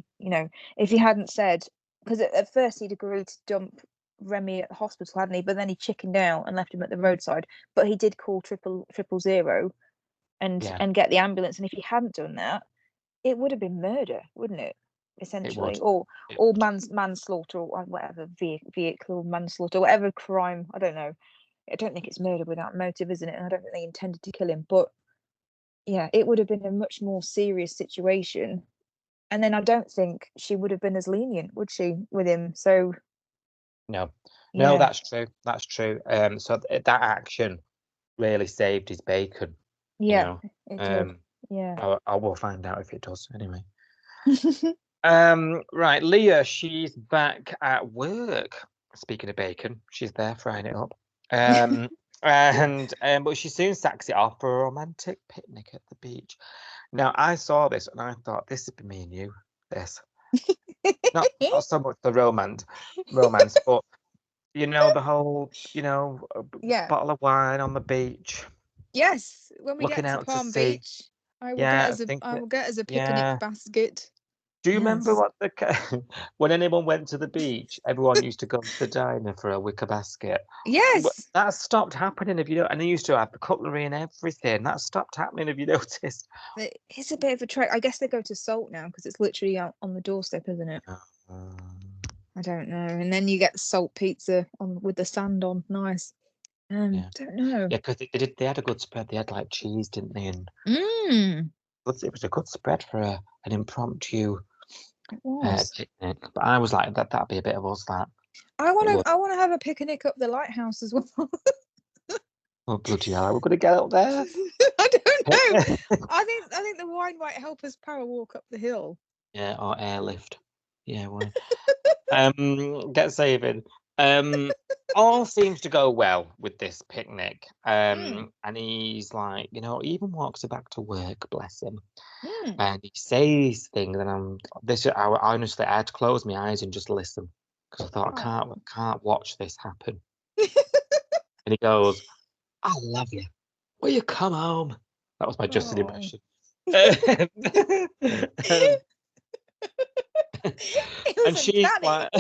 if he hadn't said, because at first he'd agreed to dump Remy at the hospital, hadn't he? But then he chickened out and left him at the roadside. But he did call 000 and get the ambulance. And if he hadn't done that, it would have been murder, wouldn't it? Essentially, or manslaughter or whatever, vehicle manslaughter, whatever crime. I don't know. I don't think it's murder without motive, isn't it? And I don't think they intended to kill him. But yeah, it would have been a much more serious situation. And then I don't think she would have been as lenient, would she, with him? So no, that's true. That's true. So that action really saved his bacon. Yeah, it did. Yeah, I will find out if it does anyway. Right, Leah, she's back at work. speaking of bacon, she's there frying it up. But she soon sacks it off for a romantic picnic at the beach. Now, I saw this and I thought, this would be me and you, this. Not so much the romance, but, the whole, Yeah. bottle of wine on the beach. Yes, when we Looking get to out to Palm sea. Beach, I will Yeah, get us a picnic yeah. basket. Do you remember Yes. when anyone went to the beach, everyone used to go to the diner for a wicker basket? Yes, That stopped happening, if you don't, and they used to have the cutlery and everything. That stopped happening, if you noticed. it's a bit of a trek. I guess they go to Salt now because it's literally out on the doorstep, isn't it? I don't know. And then you get the salt pizza with the sand on. Nice. Yeah. Don't know. Yeah, because they had a good spread. They had like cheese, didn't they? And Mm, it was a good spread for an impromptu it was. picnic. But I was like, that'd be a bit of us, that. I want to have a picnic up the lighthouse as well. Oh, bloody hell, we're going to get up there. I don't know. I think the wine might help us power walk up the hill. Yeah, or airlift. Yeah, well. Get saving. All seems to go well with this picnic. And he's like, he even walks her back to work, bless him. And he says things, and I honestly I had to close my eyes and just listen because I thought I can't watch this happen. And he goes, "I love you. Will you come home?" That was my Justin impression. And she's like,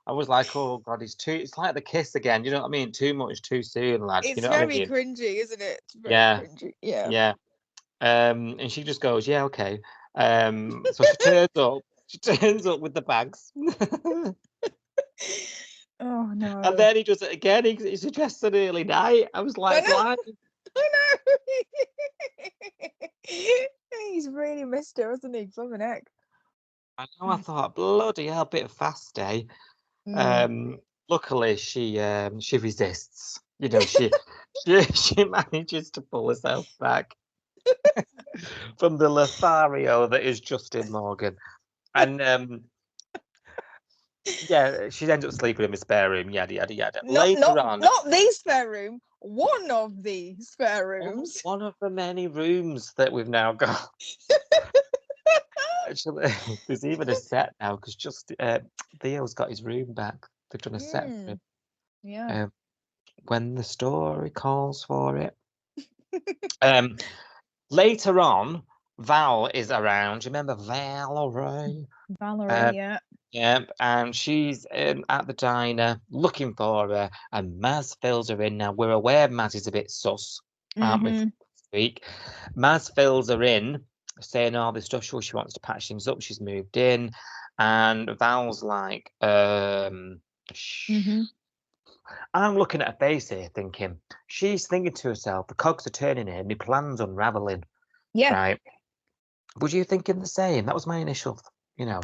I was like, "Oh God, it's like the kiss again." You know what I mean? Too much, too soon, lad. It's you know what I mean? cringy, isn't it? It's very Yeah, cringy. Yeah. yeah. And she just goes, "Yeah, okay." So she turns up. She turns up with the bags. Oh no! And then he does it again. He suggests an early night. I was like, "Why?" I know. He's really missed her, hasn't he? From the neck. I know. I thought, bloody hell, bit fast, eh? Luckily, she resists. She manages to pull herself back from the Lothario that is Justin Morgan, and yeah, she ends up sleeping in the spare room. Yada yada yada. Later on, not the spare room. One of the spare rooms. One of the many rooms that we've now got. Actually, there's even a set now because just Theo's got his room back. They've done a set for him. Yeah. When the story calls for it. Later on, Val is around. Do you remember Valerie? Valerie, yeah. Yeah, and she's at the diner looking for her, and Maz fills her in. Now, we're aware Maz is a bit sus, aren't we, this week? Maz fills her in, saying all this stuff. She wants to patch things up. She's moved in, and Val's like, I'm looking at her face here thinking, she's thinking to herself, the cogs are turning here, my plan's unraveling. Yeah. Right. Was you thinking the same? That was my initial,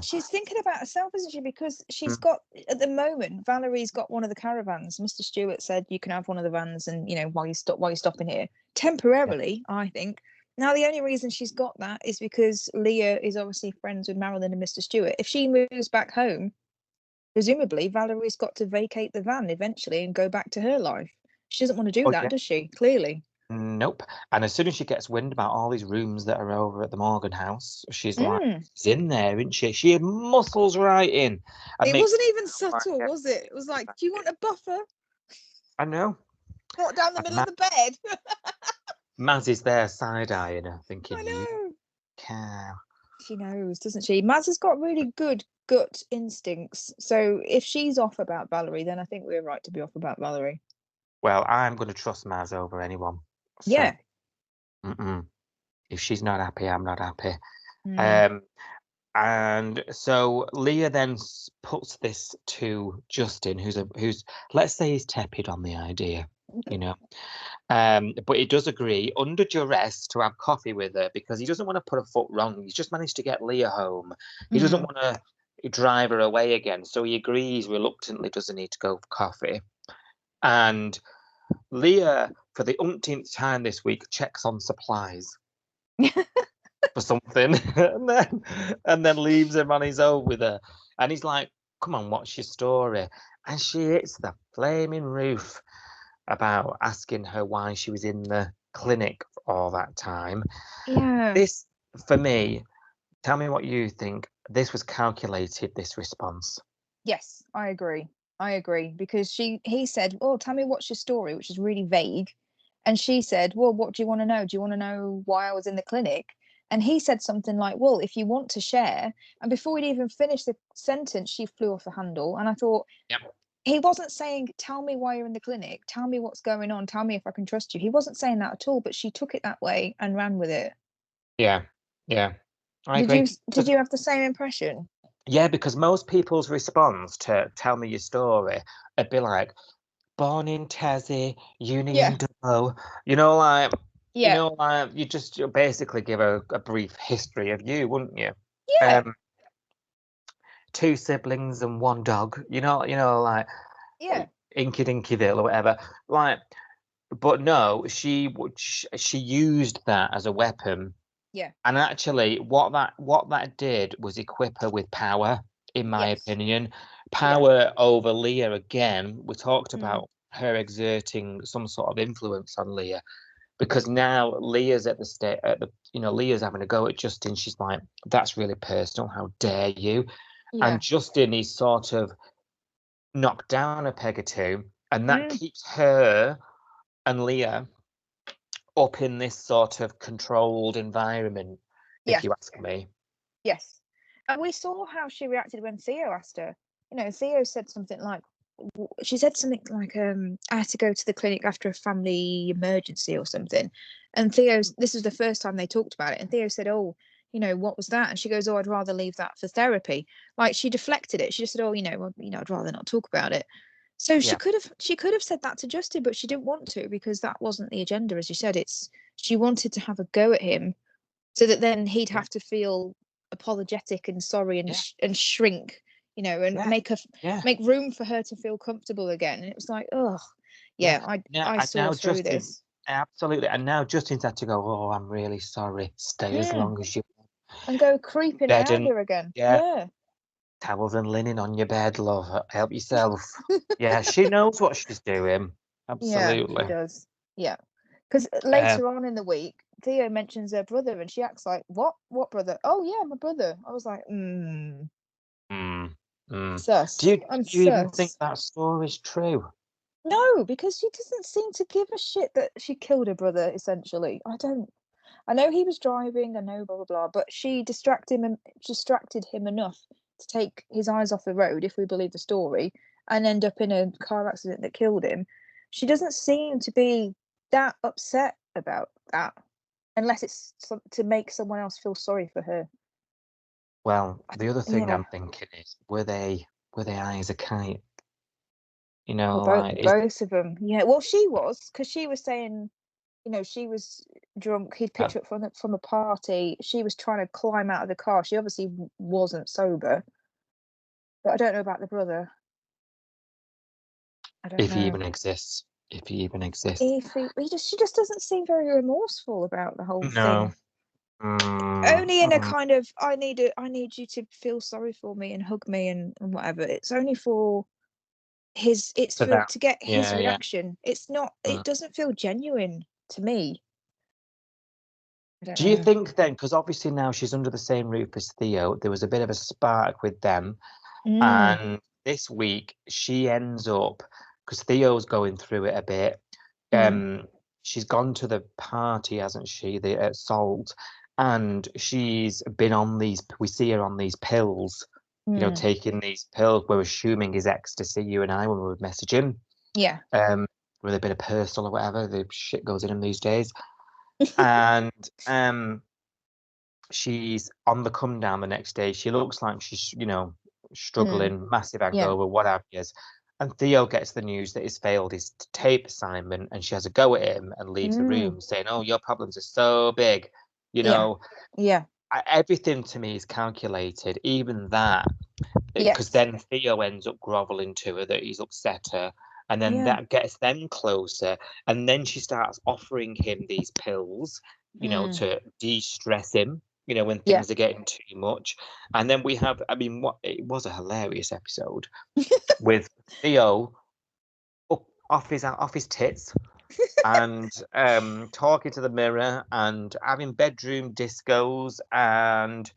She's thinking about herself, isn't she? Because she's got, at the moment, Valerie's got one of the caravans. Mr. Stewart said you can have one of the vans and, while you're stopping here. Temporarily, yeah. I think. Now, the only reason she's got that is because Leah is obviously friends with Marilyn and Mr. Stewart. If she moves back home, presumably Valerie's got to vacate the van eventually and go back to her life. She doesn't want to do that, does she? Clearly. Nope. And as soon as she gets wind about all these rooms that are over at the Morgan house, she's like, she's in there, isn't she? She had muscles right in. It wasn't even subtle, was it? It was like, do you want a buffer? I know. Not down the middle of the bed. Maz is there side-eyeing her, thinking, I know. You cow. She knows, doesn't she? Maz has got really good gut instincts. So if she's off about Valerie, then I think we're right to be off about Valerie. Well, I'm going to trust Maz over anyone. So, yeah. If she's not happy, I'm not happy. And so Leah then puts this to Justin, who's let's say he's tepid on the idea, but he does agree under duress to have coffee with her because he doesn't want to put a foot wrong. He's just managed to get Leah home. He doesn't want to drive her away again, so he agrees reluctantly. Doesn't need to go for coffee, and Leah, for the umpteenth time this week, checks on supplies for something, and then leaves him on his own with her. And he's like, come on, what's your story? And she hits the flaming roof about asking her why she was in the clinic all that time. Yeah. This, for me, tell me what you think. This was calculated, this response. Yes, I agree. I agree because he said, "Oh, tell me what's your story," which is really vague. And she said, "Well, what do you want to know? Do you want to know why I was in the clinic?" And he said something like, "Well, if you want to share." And before he'd even finished the sentence, she flew off the handle. And I thought, Yep. he wasn't saying, "Tell me why you're in the clinic. Tell me what's going on. Tell me if I can trust you." He wasn't saying that at all, but she took it that way and ran with it. Yeah, yeah, I Did agree. you did you have the same impression? Yeah, because most people's response to tell me your story would be like, born in Tassie, uni Yeah. in Dubbo. You know, like, Yeah. you basically give a brief history of you, wouldn't you? Yeah. 2 siblings and 1 dog. Like Yeah. Inky Dinkyville or whatever. Like, but no, she used that as a weapon. Yeah. And actually, what that did was equip her with power, in my Yes. opinion. Yeah. Power over Leah again. We talked Mm. about her exerting some sort of influence on Leah, because now Leah's at the state Leah's having a go at Justin. She's like, "That's really personal. How dare you?" Yeah. And Justin is sort of knocked down a peg or two, and that Mm. keeps her and Leah up in this sort of controlled environment, Yeah. if you ask me. Yes. And we saw how she reacted when Theo asked her. Theo said something like, she said something like, "I had to go to the clinic after a family emergency or something." And this was the first time they talked about it. And Theo said, "Oh, what was that?" And she goes, "Oh, I'd rather leave that for therapy." Like, she deflected it. She just said, "Oh, I'd rather not talk about it." So she Yeah. could have said that to Justin, but she didn't want to because that wasn't the agenda. As you said, she wanted to have a go at him so that then he'd Yeah. have to feel apologetic and sorry and Yeah. and shrink, and Yeah. make room for her to feel comfortable again. And it was like, oh, yeah, I And saw now through Justin, this. absolutely. And now Justin's had to go, "Oh, I'm really sorry. Stay as Mm, long as you and go creeping bed around and her again. yeah, Yeah. towels and linen on your bed, love. Help yourself." Yeah, she knows what she's doing. Yeah, she Absolutely. does. Yeah. Because Um, later on in the week, Theo mentions her brother and she acts like, what brother? Oh, yeah, my brother. I was like, mm, mm. Do sus. you I'm do you even think sus. that story's true? No, because she doesn't seem to give a shit that she killed her brother, essentially. I know he was driving, I know blah blah blah, but she distracted him enough to take his eyes off the road, if we believe the story, and end up in a car accident that killed him. She doesn't seem to be that upset about that, unless it's to make someone else feel sorry for her. Well, the other thing Yeah, I'm thinking is, were they high as a kite? or Like, both of them. Yeah, well, she was, because she was saying, she was drunk. He'd picked her up from a party. She was trying to climb out of the car. She obviously wasn't sober, but I don't know about the brother. I don't if he know. even exists. If he even exists. If she just doesn't seem very remorseful about the whole No. thing. Mm, Only in a mm. kind of, I need you to feel sorry for me and hug me and whatever. It's only for it's For for that. to get his Yeah, yeah. reaction. It's not. Mm. It doesn't feel genuine to me. I don't Do you know. think then, because obviously now she's under the same roof as Theo, there was a bit of a spark with them, Mm, and this week she ends up, because Theo's going through it a bit. mm, She's gone to the party, hasn't she? The at Salt, and she's been on these. We see her on these pills. mm. Taking these pills. We're assuming is ecstasy. You and I, when we were messaging, Yeah. with a bit of Personal or whatever. The shit goes in them these days, and she's on the come down the next day. She looks like she's, Mm, struggling, massive yeah. hangover, what have you. And Theo gets the news that he's failed his tape assignment, and she has a go at him and leaves the Mm, room saying, "Oh, your problems are so big." You yeah. know, Yeah. everything to me is calculated, even that, because Yes. then Theo ends up groveling to her that he's upset her. And then Yeah. that gets them closer. And then she starts offering him these pills, Mm, to de stress him. when Yeah. things are getting too much. And then we have, I mean, it was a hilarious episode with Theo off his tits and talking to the mirror and having bedroom discos, and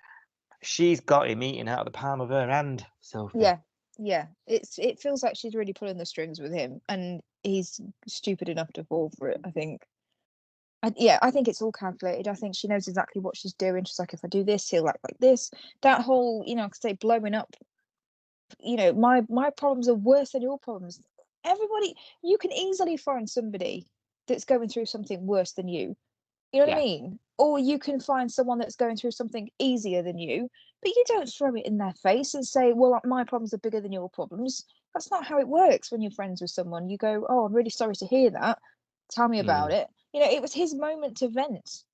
she's got him eating out of the palm of her hand. So Yeah. It feels like she's really pulling the strings with him, and he's stupid enough to fall for it, I think. I think it's all calculated. I think she knows exactly what she's doing. She's like, if I do this, he'll act like this. That whole, say blowing up. My problems are worse than your problems. Everybody, you can easily find somebody that's going through something worse than you. You know what I mean? Or you can find someone that's going through something easier than you, but you don't throw it in their face and say, well, my problems are bigger than your problems. That's not how it works when you're friends with someone. You go, oh, I'm really sorry to hear that. Tell me about it. It was his moment to vent.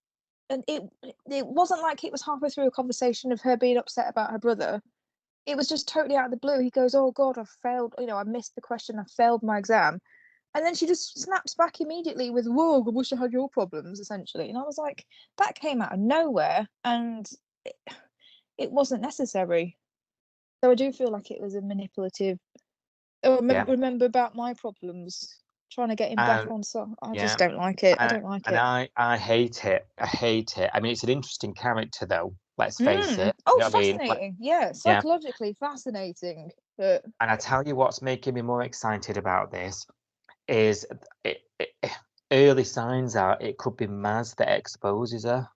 And it wasn't like it was halfway through a conversation of her being upset about her brother. It was just totally out of the blue. He goes, oh, God, I've failed. I missed the question. I failed my exam. And then she just snaps back immediately with, whoa, I wish I had your problems, essentially. And I was like, that came out of nowhere, and it wasn't necessary. So I do feel like it was a manipulative. Oh, remember about my problems, trying to get him back on. So I just don't like it. I don't like it. And I hate it. I hate it. I mean, it's an interesting character, though. Let's face it. Oh, you know fascinating. Psychologically fascinating. But... And I tell you what's making me more excited about this is early signs are it could be Maz that exposes her.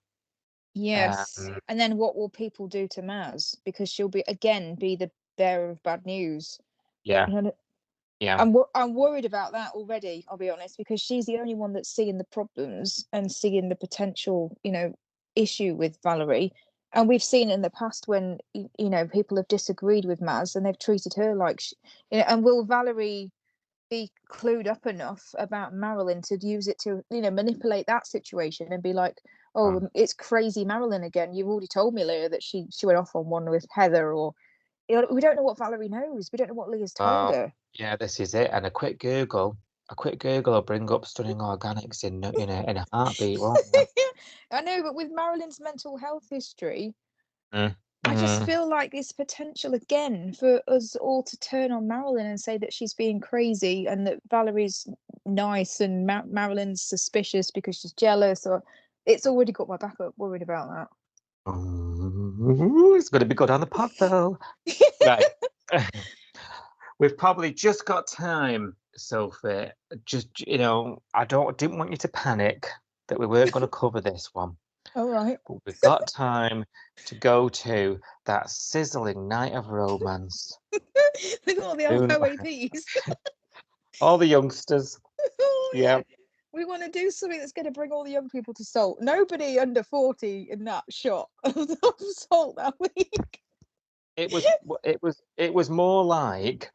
Yes. And then what will people do to Maz? Because she'll be the bearer of bad news. Yeah. I'm worried about that already, I'll be honest, because she's the only one that's seeing the problems and seeing the potential, issue with Valerie. And we've seen in the past when, people have disagreed with Maz and they've treated her like, and will Valerie be clued up enough about Marilyn to use it to, manipulate that situation and be like, oh, it's crazy Marilyn again. You've already told me, Leah, that she went off on one with Heather, or we don't know what Valerie knows. We don't know what Leah's told her. Yeah, this is it. And a quick Google will bring up Stunning Organics in a heartbeat, won't it? I know, but with Marilyn's mental health history, I just feel like there's potential again for us all to turn on Marilyn and say that she's being crazy and that Valerie's nice and Marilyn's suspicious because she's jealous. Or it's already got my back up worried about that. It's going to be good on the pod, though. Right. We've probably just got time, Sophie. Just, I didn't want you to panic that we weren't going to cover this one. All right. But we've got time to go to that sizzling night of romance. With all the old OAPs. All the youngsters. Yeah. We want to do something that's going to bring all the young people to Salt. Nobody under 40 in that shot of Salt that week. It was more like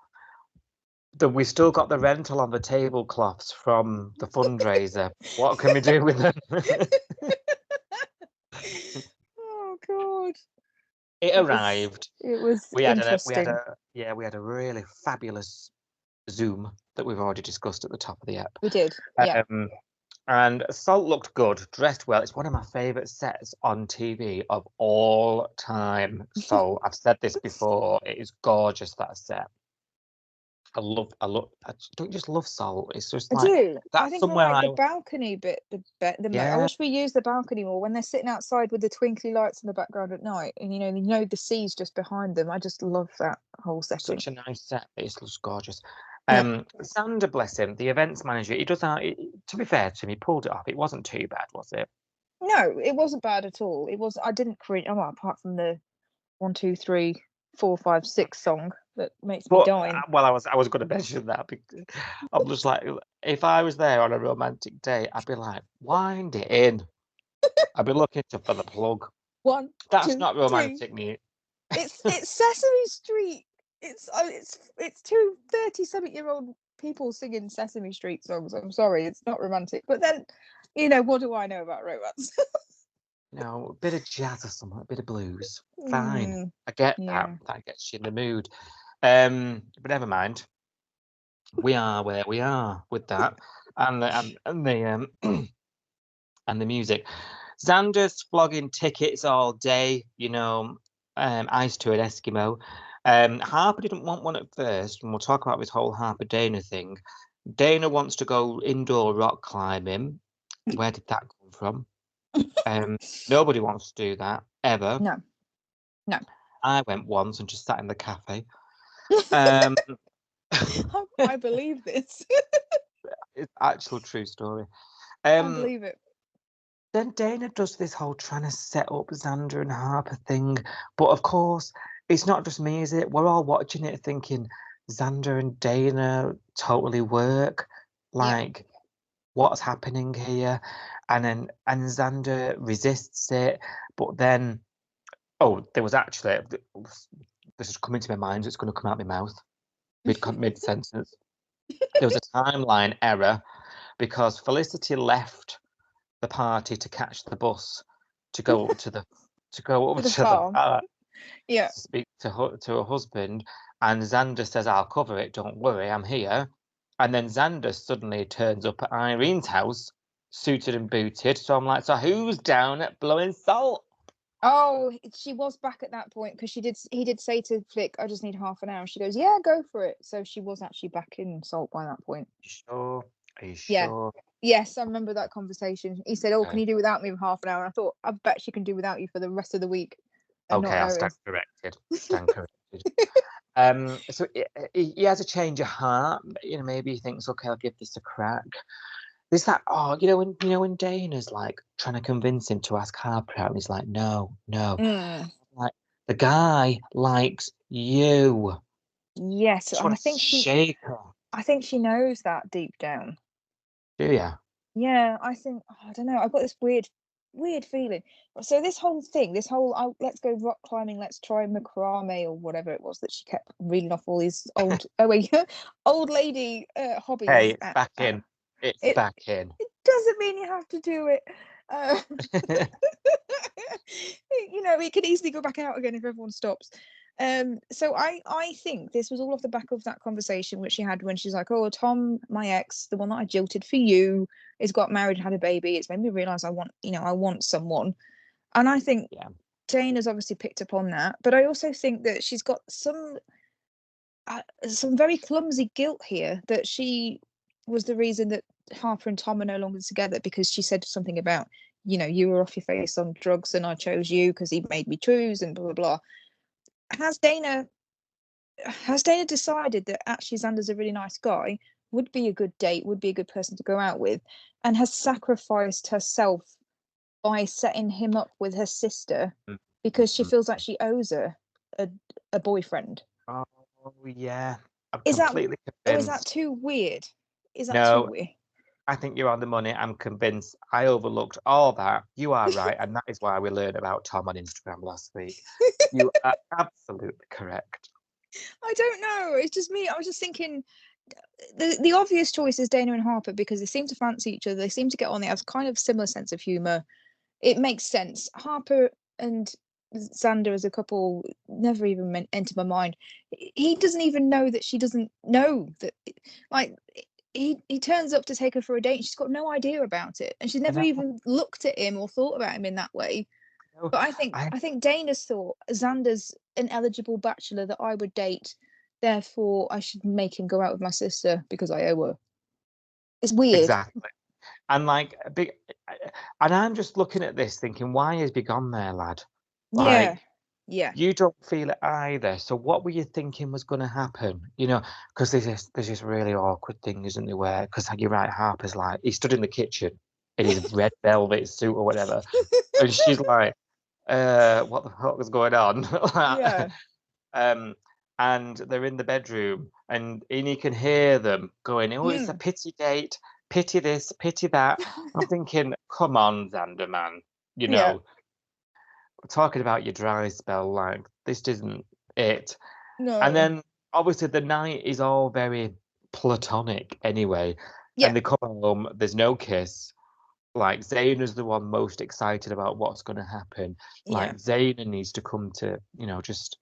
that we still got the rental on the tablecloths from the fundraiser. What can we do with them? Oh God! It arrived. It was interesting. We had a really fabulous Zoom that we've already discussed at the top of the app. We did, yeah. And Salt looked good, dressed well. It's one of my favourite sets on TV of all time. So I've said this before. It is gorgeous, that set. I don't just love Salt. It's just like, I do. That's I think somewhere the balcony bit. I wish we used the balcony more when they're sitting outside with the twinkly lights in the background at night, and the sea's just behind them. I just love that whole setting. Such a nice set. It looks gorgeous. Sander, bless him, the events manager. He does that. To be fair to him, he pulled it off. It wasn't too bad, was it? No, it wasn't bad at all. It was. I didn't cringe. Apart from the 1, 2, 3, 4, 5, 6 song that makes me dine. Well, I was going to mention that because I'm just like, if I was there on a romantic day, I'd be like, wind it in. I'd be looking for the plug. That's not romantic, mate. It's Sesame Street. It's two 30-something-year-old people singing Sesame Street songs. I'm sorry, it's not romantic. But then, what do I know about romance? A bit of jazz or something, a bit of blues. Fine. I get that. That gets you in the mood. But never mind. We are where we are with that, and the and the music. Xander's flogging tickets all day, ice to an Eskimo. Harper didn't want one at first, and we'll talk about this whole Harper Dana thing. Dana wants to go indoor rock climbing. Where did that come from? Nobody wants to do that ever. No. I went once and just sat in the cafe. I believe this. It's actual true story. I believe it. Then Dana does this whole trying to set up Xander and Harper thing, but of course it's not just me, is it? We're all watching it thinking Xander and Dana totally work. Like, what's happening here? And Xander resists it, but then there was actually, this is coming to my mind, it's going to come out my mouth mid sentence. There was a timeline error because Felicity left the party to catch the bus to go up to the bar to speak to her husband, and Xander says, "I'll cover it, don't worry, I'm here." And then Xander suddenly turns up at Irene's house, suited and booted. So I'm like, so who's down at Blowing Salt? Oh, she was back at that point because he did say to Flick, "I just need half an hour." She goes, "Yeah, go for it." So she was actually back in Salt by that point. Sure. Are you Yeah. sure? Yes, I remember that conversation. He said, "Oh, can you do without me for half an hour?" And I thought, I bet she can do without you for the rest of the week. Okay, I'll stand corrected. So he has a change of heart. Maybe he thinks, okay, I'll give this a crack. There's that, when Dana's like trying to convince him to ask Harper out, and he's like, no. Like, the guy likes you. Yes, and I think shake her. I think she knows that deep down. Do you? Yeah, I think, I don't know. I've got this weird feeling. So this whole thing, let's go rock climbing, let's try macrame or whatever it was that she kept reading off all these old old lady hobbies. Hey, it's back in. It's back in. It doesn't mean you have to do it. It could easily go back out again if everyone stops. So I think this was all off the back of that conversation which she had when she's like, "Oh, Tom, my ex, the one that I jilted for you, has got married and had a baby. It's made me realise I want someone." And I think Dana's obviously picked up on that, but I also think that she's got some very clumsy guilt here, that she was the reason that Harper and Tom are no longer together, because she said something about, you were off your face on drugs and I chose you because he made me choose and blah blah blah. Has Dana decided that actually Xander's a really nice guy, would be a good date, would be a good person to go out with, and has sacrificed herself by setting him up with her sister because she feels like she owes her a boyfriend? Oh yeah. Is that too weird? Too weird? I think you're on the money. I'm convinced. I overlooked all that. You are right, and that is why we learned about Tom on Instagram last week. You are absolutely correct. I don't know. It's just me. I was just thinking, the obvious choice is Dana and Harper because they seem to fancy each other. They seem to get on. They have kind of similar sense of humor. It makes sense. Harper and Xander as a couple never even entered my mind. He doesn't even know that she doesn't know that. Like, he turns up to take her for a date and she's got no idea about it, and she's never even looked at him or thought about him in that way. But I think Dana's thought, Xander's an eligible bachelor that I would date, therefore I should make him go out with my sister because I owe her. It's weird. Exactly. And and I'm just looking at this thinking, why has he gone there, lad? Yeah. You don't feel it either. So what were you thinking was going to happen? Because there's this really awkward thing, isn't there? Where, because you're right, Harper's like, he stood in the kitchen in his red velvet suit or whatever, and she's like, what the fuck is going on? And they're in the bedroom, and he can hear them going, "Oh, it's a pity date, pity this, pity that." I'm thinking, come on, Xander, man, we're talking about your dry spell, like, this isn't it. No. And then obviously the night is all very platonic anyway. And they come home, there's no kiss. Like, Zayn's the one most excited about what's going to happen. Like, Zayn needs to come to, just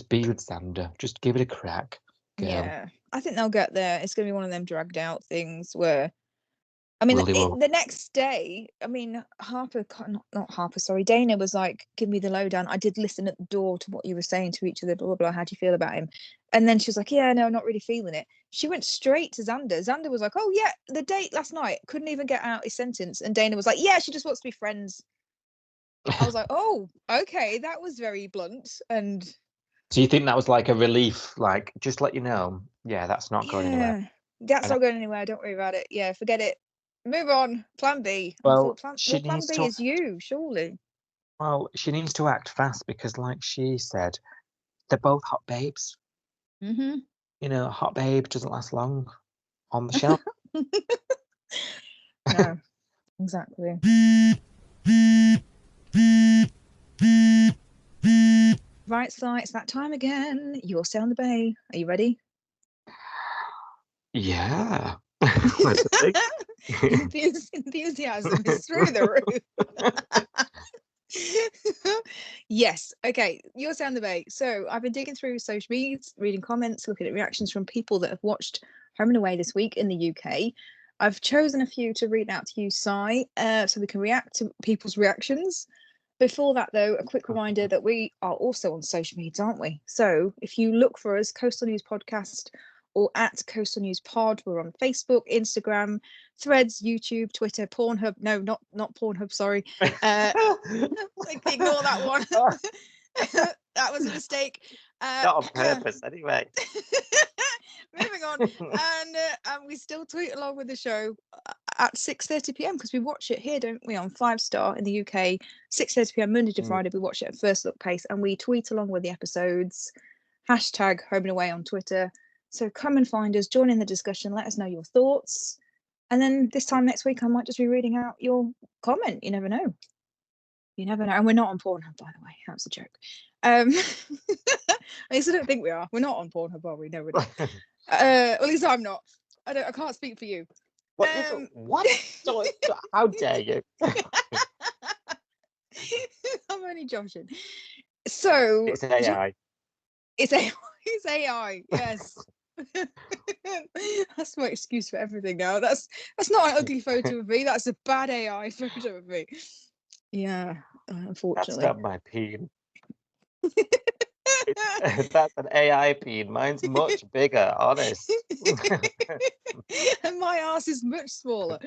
be with Xander. Just give it a crack, girl. Yeah, I think they'll get there. It's going to be one of them dragged out things where I mean, Will he will. the next day, I mean, not Harper, sorry, Dana was like, give me the lowdown. I did listen at the door to what you were saying to each other, blah, blah, blah. How do you feel about him? And then she was like, yeah, no, not really feeling it. She went straight to Xander. Xander was like, oh, yeah, the date last night, couldn't even get out his sentence. And Dana was like, yeah, she just wants to be friends. I was like, oh, okay, that was very blunt. And Do you think that was like a relief? Like, just let you know, yeah, that's not going anywhere. That's And not going anywhere. Don't worry about it. Yeah, forget it. Move on. Plan B. I well, thought she plan needs B to. is you, surely. Well, she needs to act fast because, like she said, they're both hot babes. Mm-hmm. You know, a hot babe doesn't last long on the shelf. No, exactly. Right, so it's that time again. You're Stay on the Bay. Are you ready? Yeah. I don't think. Enthusiasm is through the roof. Yes. Okay. You're Stay on the Bay. So I've been digging through social media, reading comments, looking at reactions from people that have watched Home and Away this week in the UK. I've chosen a few to read out to you, Si, so we can react to people's reactions. Before that, though, a quick reminder that we are also on social media, aren't we? So if you look for us, Coastal News Podcast or at Coastal News Pod, we're on Facebook, Instagram, Threads, YouTube, Twitter, Pornhub. No, not Pornhub, sorry. Ignore that one. That was a mistake. Not on purpose, anyway. Moving on, and we still tweet along with the show at 6:30 p.m. because we watch it here, don't we, on 5-star in the UK. 6:30 p.m. Monday to Friday, we watch it at first look pace, and we tweet along with the episodes. Hashtag Home and Away on Twitter. So come and find us, join in the discussion, let us know your thoughts, and then this time next week I might just be reading out your comment. You never know. You never know. And we're not on Pornhub, by the way. That was a joke. At least I don't think we are. We're not on Pornhub, are we? No, we're not. At least I'm not. I can't speak for you. What? What? How dare you? I'm only joshing. So It's AI. It's AI. It's AI. Yes. That's my excuse for everything now. That's not an ugly photo of me. That's a bad AI photo of me. Yeah, unfortunately. That's not my peen. That's an AI peen. Mine's much bigger, honest. And my ass is much smaller.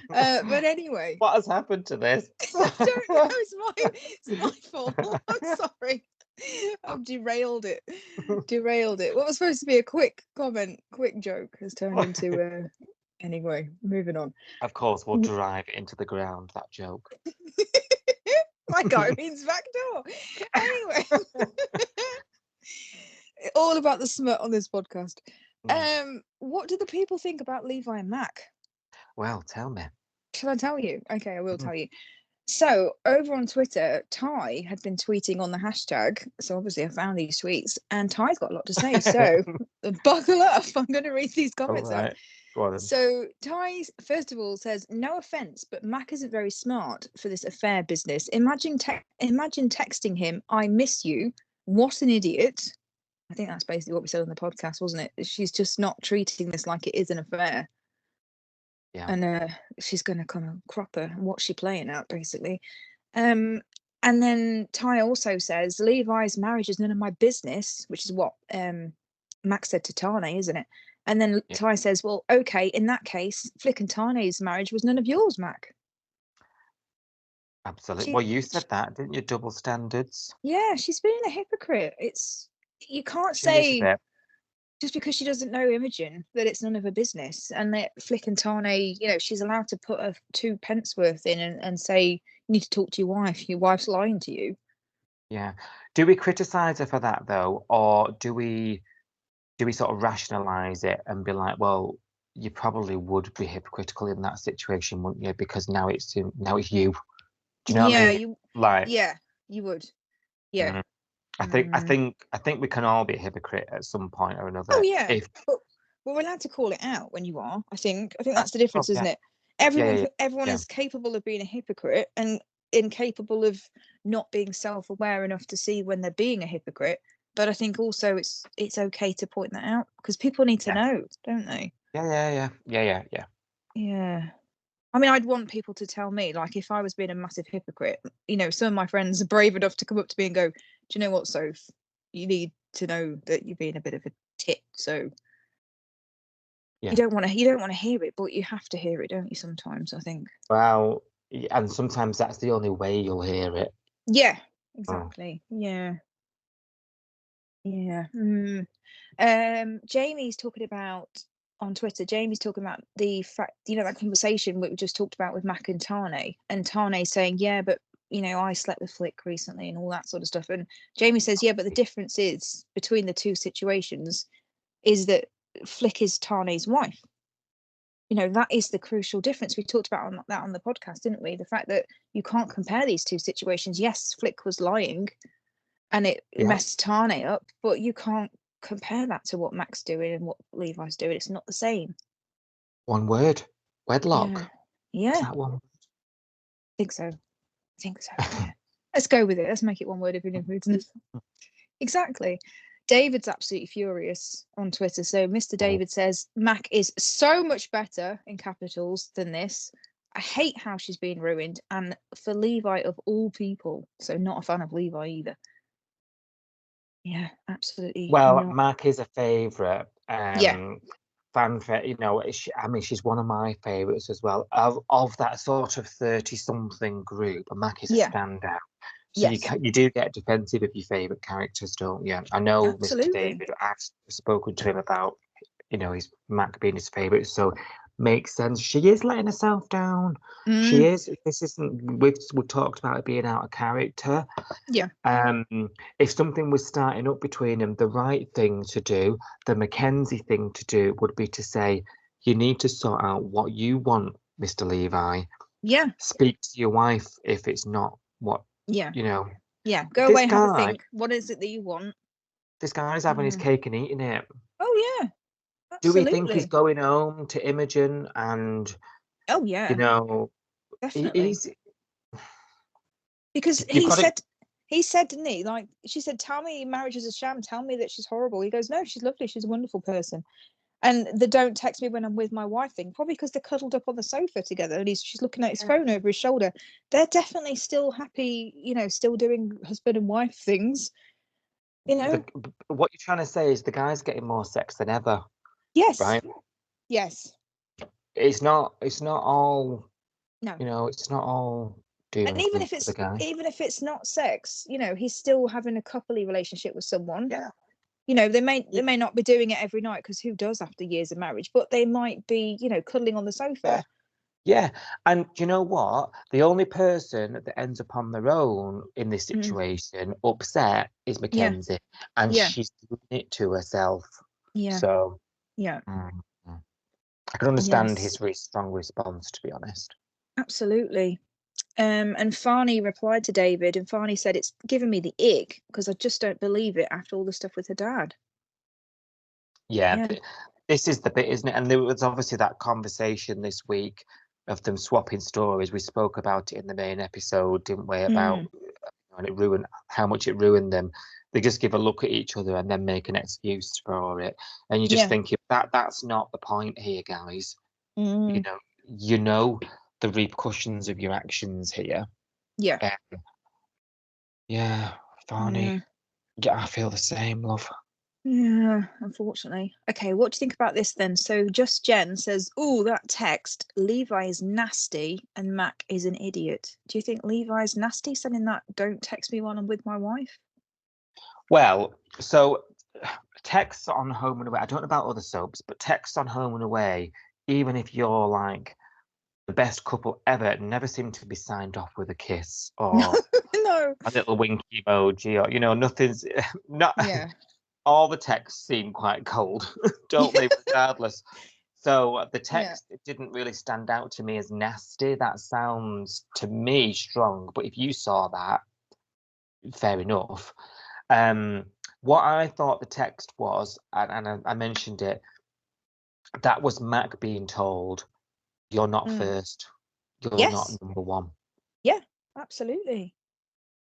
But anyway. What has happened to this? I don't know. It's my fault. I'm sorry. I've derailed it. What was supposed to be a quick comment, quick joke has turned into anyway, moving on. Of course, we'll drive it into the ground, that joke. My guy means back door. Anyway. All about the smut on this podcast. What do the people think about Levi and Mac? Well, tell me. Shall I tell you? Okay, I will tell you. So over on Twitter, Ty had been tweeting on the hashtag. So obviously I found these tweets and Ty's got a lot to say. So buckle up. I'm going to read these comments out. Go on then. So Ty, first of all, says, no offense, but Mac isn't very smart for this affair business. Imagine texting him, I miss you. What an idiot. I think that's basically what we said on the podcast, wasn't it? She's just not treating this like it is an affair. Yeah. And she's going to kind of crop her. What's she playing at, basically? And then Ty also says, Levi's marriage is none of my business, which is what Mac said to Tane, isn't it? And then Ty says, well, okay, in that case, Flick and Tane's marriage was none of yours, Mac. Absolutely. Well, you said that, didn't you? Double standards. Yeah, she's being a hypocrite. You can't say just because she doesn't know Imogen that it's none of her business, and that Flick and Tane, she's allowed to put a 2 pence worth in and say, you need to talk to your wife's lying to you. Yeah. Do we criticize her for that though, or do we sort of rationalize it and be like, well, you probably would be hypocritical in that situation, wouldn't you? Because now it's you. Do you know what I mean? Yeah, you would. Yeah. I think we can all be a hypocrite at some point or another. Oh yeah. But we're allowed to call it out when you are. I think that's the difference, isn't it? Everyone is capable of being a hypocrite and incapable of not being self-aware enough to see when they're being a hypocrite. But I think also it's okay to point that out because people need to know, don't they? Yeah. Yeah. I mean, I'd want people to tell me, like, if I was being a massive hypocrite, some of my friends are brave enough to come up to me and go, "Do you know what, Soph? You need to know that you're being a bit of a tit, so Yeah. you don't want to hear it, but you have to hear it, don't you, sometimes, I think." Well, and sometimes that's the only way you'll hear it. Yeah, Oh. exactly. Yeah. Yeah. Jamie's talking about on Twitter, Jamie's talking about the fact, that conversation we just talked about with Mac and Tane saying, yeah, but I slept with Flick recently and all that sort of stuff. And Jamie says, yeah, but the difference is between the two situations is that Flick is Tane's wife. That is the crucial difference. We talked about that on the podcast, didn't we? The fact that you can't compare these two situations. Yes, Flick was lying and it messed Tane up, but you can't compare that to what Mac's doing and what Levi's doing. It's not the same. One word. Wedlock. Yeah. Is that one? I think so. Yeah. Let's go with it. Let's make it one word if it includes Exactly. David's absolutely furious on Twitter. So Mr. David says, Mac is so much better, in capitals, than this. I hate how she's being ruined. And for Levi of all people. So not a fan of Levi either. Yeah, absolutely. Well, not. Mac is a favourite. Yeah. Fan favorite. She's one of my favourites as well. Of that sort of 30-something group, Mac is a standout. So you do get defensive of your favourite characters, don't you? I know Mr. David. I've spoken to him about, his Mac being his favourite. So makes sense. She is letting herself down. She is. This isn't. We've talked about it being out of character. Yeah. If something was starting up between them, the right thing to do, the Mackenzie thing to do, would be to say, you need to sort out what you want, Mr. Levi. Yeah. Speak to your wife if it's not what. Yeah. Yeah. Go away and have a think. What is it that you want? This guy's having his cake and eating it. Oh yeah. Absolutely. Do we think he's going home to Imogen and? Oh yeah. Definitely. He's because he said, didn't he? Like, she said, tell me marriage is a sham. Tell me that she's horrible. He goes, no, she's lovely. She's a wonderful person. And the don't text me when I'm with my wife thing, probably because they're cuddled up on the sofa together and she's looking at his phone over his shoulder. They're definitely still happy, still doing husband and wife things. What you're trying to say is the guy's getting more sex than ever. Yes. Right? Yes. It's not all. No. It's not all. And even if it's not sex, he's still having a coupley relationship with someone. Yeah. They may not be doing it every night, because who does after years of marriage, but they might be, cuddling on the sofa. Yeah. And you know what? The only person that ends up on their own in this situation upset is Mackenzie. And she's doing it to herself. Yeah. So yeah. I can understand his really strong response, to be honest. Absolutely. And Farney replied to David, and Farney said, it's given me the ick because I just don't believe it after all the stuff with her dad. Yeah. This is the bit, isn't it? And there was obviously that conversation this week of them swapping stories. We spoke about it in the main episode, didn't we? About and how much it ruined them. They just give a look at each other and then make an excuse for it. And you just think that's not the point here, guys. You know the repercussions of your actions here. Yeah. Farney. Yeah, I feel the same, love. Yeah, unfortunately. Okay, what do you think about this then? So Just Jen says, oh, that text, Levi is nasty and Mac is an idiot. Do you think Levi is nasty, sending that don't text me while I'm with my wife? Well, so texts on Home and Away, I don't know about other soaps, but texts on Home and Away, even if you're like the best couple ever, never seem to be signed off with a kiss or no. a little winky emoji or, nothing's not. Yeah. All the texts seem quite cold, don't they, regardless? So the text didn't really stand out to me as nasty. That sounds, to me, strong. But if you saw that, fair enough. What I thought the text was, and I mentioned it, that was Mac being told, you're not first. You're not number one. Yeah, absolutely.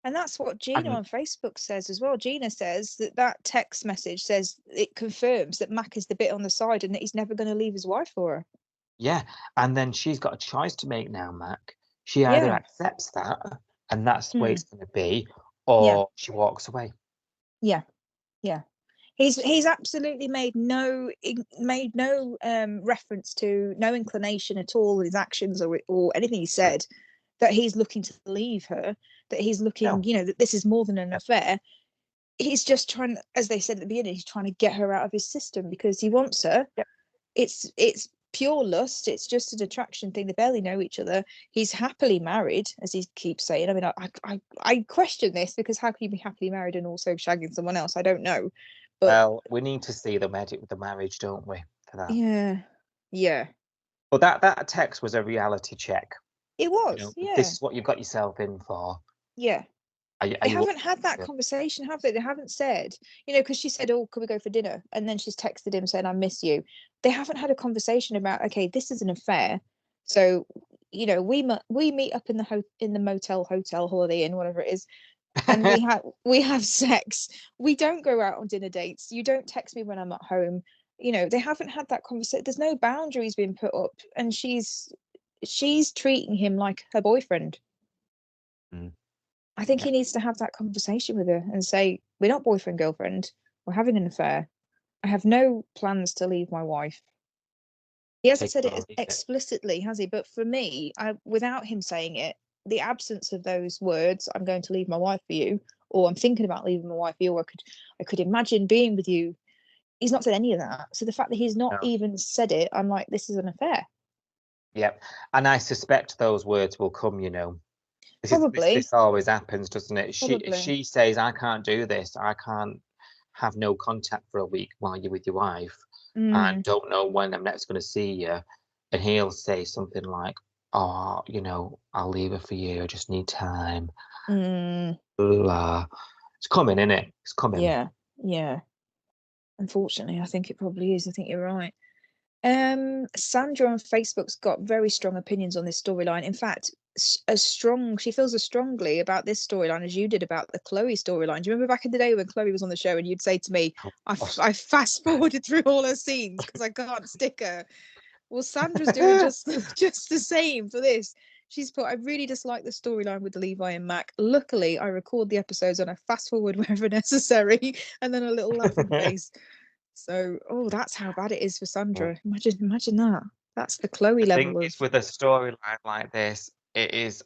And that's what Gina on Facebook says as well. Gina says that text message says it confirms that Mac is the bit on the side and that he's never going to leave his wife for her. Yeah, and then she's got a choice to make now, Mac. She either Yeah. accepts that, and that's the way Mm. it's going to be, or she walks away. Yeah. Yeah. He's absolutely made no reference to, no inclination at all in his actions or anything he said that he's looking to leave her, that he's looking, No. you know, that this is more than an affair. He's just trying, as they said at the beginning, he's trying to get her out of his system because he wants her. Yep. It's pure lust. It's just an attraction thing. They barely know each other. He's happily married, as he keeps saying. I mean, I question this, because how can you be happily married and also shagging someone else? I don't know. But Well, we need to see the marriage, don't we, for that? yeah, But that text was a reality check. it You was. know, Yeah, this is what you've got yourself in for. yeah. Are They you haven't had that conversation, have they? They haven't said, you know, because she said, "Oh, could we go for dinner?" And then she's texted him saying, "I miss you." They haven't had a conversation about, okay, this is an affair. So, you know, we meet up in the motel, hotel, Holiday Inn, whatever it is, and we have sex. We don't go out on dinner dates. You don't text me when I'm at home. You know, they haven't had that conversation. There's no boundaries being put up, and she's treating him like her boyfriend. Mm. I think Yeah. he needs to have that conversation with her and say, we're not boyfriend, girlfriend. We're having an affair. I have no plans to leave my wife. He hasn't Take said it or it leave it. explicitly, has he? But for me, without him saying it, the absence of those words, "I'm going to leave my wife for you," or "I'm thinking about leaving my wife for you," or I could imagine being with you. He's not said any of that. So the fact that he's not No. even said it, I'm like, this is an affair. Yep. And I suspect those words will come, you know. Probably. This always happens, doesn't it? Probably. She says, I can't do this. I can't have no contact for a week while you're with your wife. And don't know when I'm next going to see you. And he'll say something like, oh, you know, I'll leave her for you. I just need time. Blah. It's coming, isn't it? It's coming. Yeah. Yeah. Unfortunately, I think it probably is. I think you're right. Sandra on Facebook's got very strong opinions on this storyline. In fact, she feels as strongly about this storyline as you did about the Chloe storyline. Do you remember back in the day when Chloe was on the show and you'd say to me, I fast forwarded through all her scenes because I can't stick her? Well, Sandra's doing just the same for this. She's put, I really dislike the storyline with Levi and Mac. Luckily, I record the episodes and I fast forward wherever necessary, and then a little laughing face. So, oh, that's how bad it is for Sandra. Imagine that. That's the Chloe The level thing of. is, with a storyline like this, it is.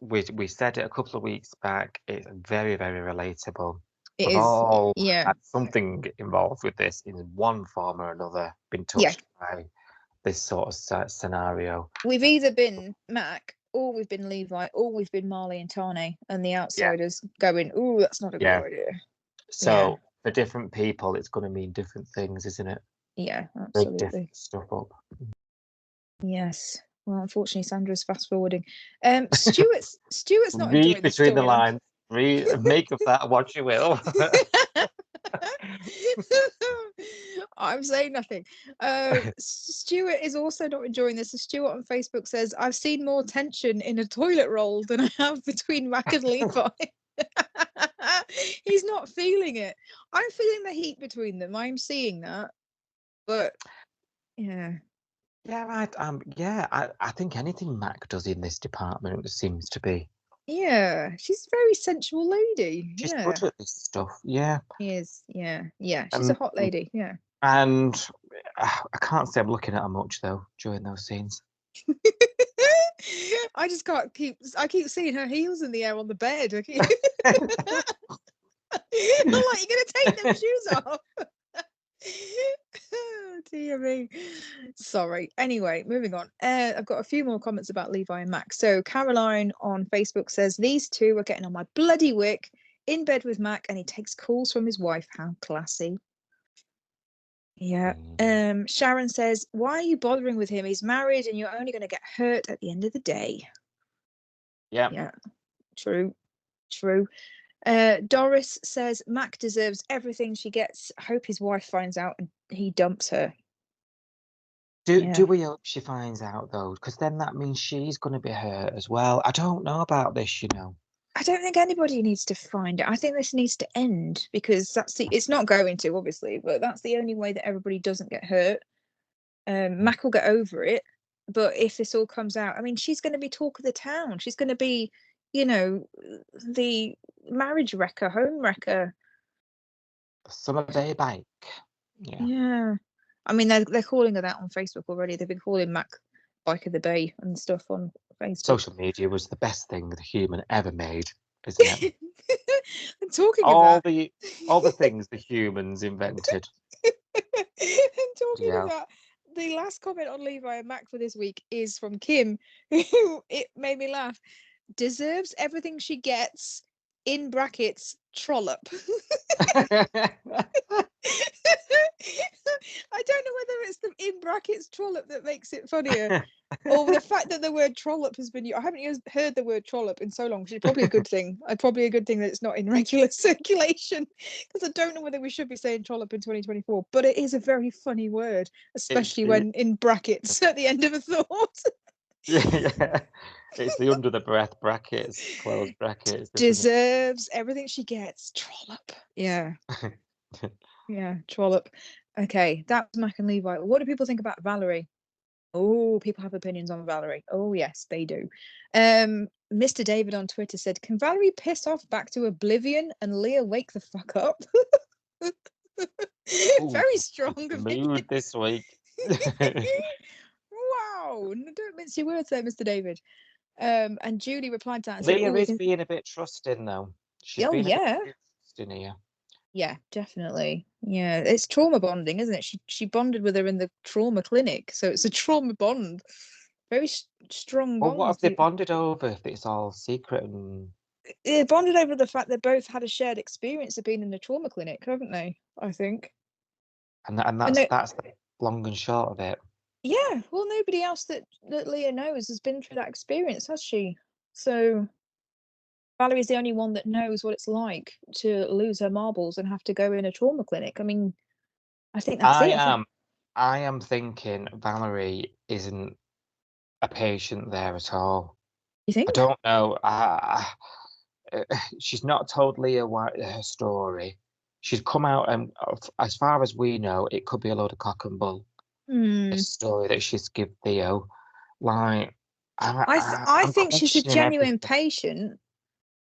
We said it a couple of weeks back. It's very, very relatable. It We've is, all yeah. had something involved with this in one form or another, been touched by this sort of scenario. We've either been Mac, or we've been Levi, or we've been Marley and Tane, and the outsiders going, "Oh, that's not a good idea." So for different people, it's going to mean different things, isn't it? Yeah, Big absolutely. different stuff up. Yes. Well, unfortunately, Sandra's fast forwarding. Stuart's not Read enjoying between the storyline. lines. Make of that what you will. I'm saying nothing. Stuart is also not enjoying this. So Stuart on Facebook says, I've seen more tension in a toilet roll than I have between Mac and Levi. He's not feeling it. I'm feeling the heat between them. I'm seeing that. But yeah. Yeah, right. I think anything Mac does in this department seems to be. Yeah, she's a very sensual lady. She's Yeah, good at this stuff. Yeah. she is. Yeah, yeah. She's a hot lady. Yeah. And I can't say I'm looking at her much though during those scenes. I just can't I keep seeing her heels in the air on the bed. I'm like, you're gonna take them shoes off. Oh, dear me. Sorry. Anyway, moving on. I've got a few more comments about Levi and Mac. So Caroline on Facebook says, these two are getting on my bloody wick, in bed with Mac, and he takes calls from his wife. How classy. Yeah. Sharon says, why are you bothering with him? He's married and you're only going to get hurt at the end of the day. Yeah. True. Doris says, Mac deserves everything she gets. I hope his wife finds out and he dumps her. Do we hope she finds out though? Because then that means she's going to be hurt as well. I don't know about this, you know. I don't think anybody needs to find it. I think this needs to end, because it's not going to, obviously, but that's the only way that everybody doesn't get hurt. Mac will get over it, But if this all comes out, I mean, she's going to be talk of the town. She's going to be, you know, the marriage wrecker, home wrecker. Summer day bike. Yeah. Yeah. I mean, they're calling her that on Facebook already. They've been calling Mac Bike of the Bay and stuff on Facebook. Social media was the best thing the human ever made, isn't it? And talking all of that, all the things the humans invented. and talking Yeah. of that, the last comment on Levi and Mac for this week is from Kim, who it made me laugh. Deserves everything she gets, in brackets, trollop. I don't know whether it's the in brackets trollop that makes it funnier, or the fact that the word trollop has been. I haven't heard the word trollop in so long, which is probably a good thing. Probably a good thing that it's not in regular circulation, because I don't know whether we should be saying trollop in 2024. But it is a very funny word, especially when in brackets at the end of a thought. Yeah. It's the under the breath brackets, closed brackets. Deserves everything she gets, trollop. Yeah. Yeah, trollop. Okay, that was Mac and Levi. What do people think about Valerie? Oh, people have opinions on Valerie. Oh, yes, they do. Mr. David on Twitter said, "Can Valerie piss off back to oblivion and Leah wake the fuck up?" Very strong opinion. Mood this week. Wow, don't mince your words there, Mr. David. And Julie replied to that and said, Leah is being a bit trusting though. She's oh, being yeah. a bit trusting here. Yeah, definitely. Yeah, it's trauma bonding, isn't it? She bonded with her in the trauma clinic, so it's a trauma bond. Very strong Well, bond. what have they bonded over if it's all secret? And They bonded over the fact they both had a shared experience of being in the trauma clinic, haven't they? I think. and that's the long and short of it. Yeah, well, nobody else that Leah knows has been through that experience, has she? So Valerie's the only one that knows what it's like to lose her marbles and have to go in a trauma clinic. I mean, I think that's it. I am thinking Valerie isn't a patient there at all. You think? I don't know. She's not told Leah her story. She's come out, and as far as we know, it could be a load of cock and bull. The story that she's given Theo, like I think she's a genuine everything. patient.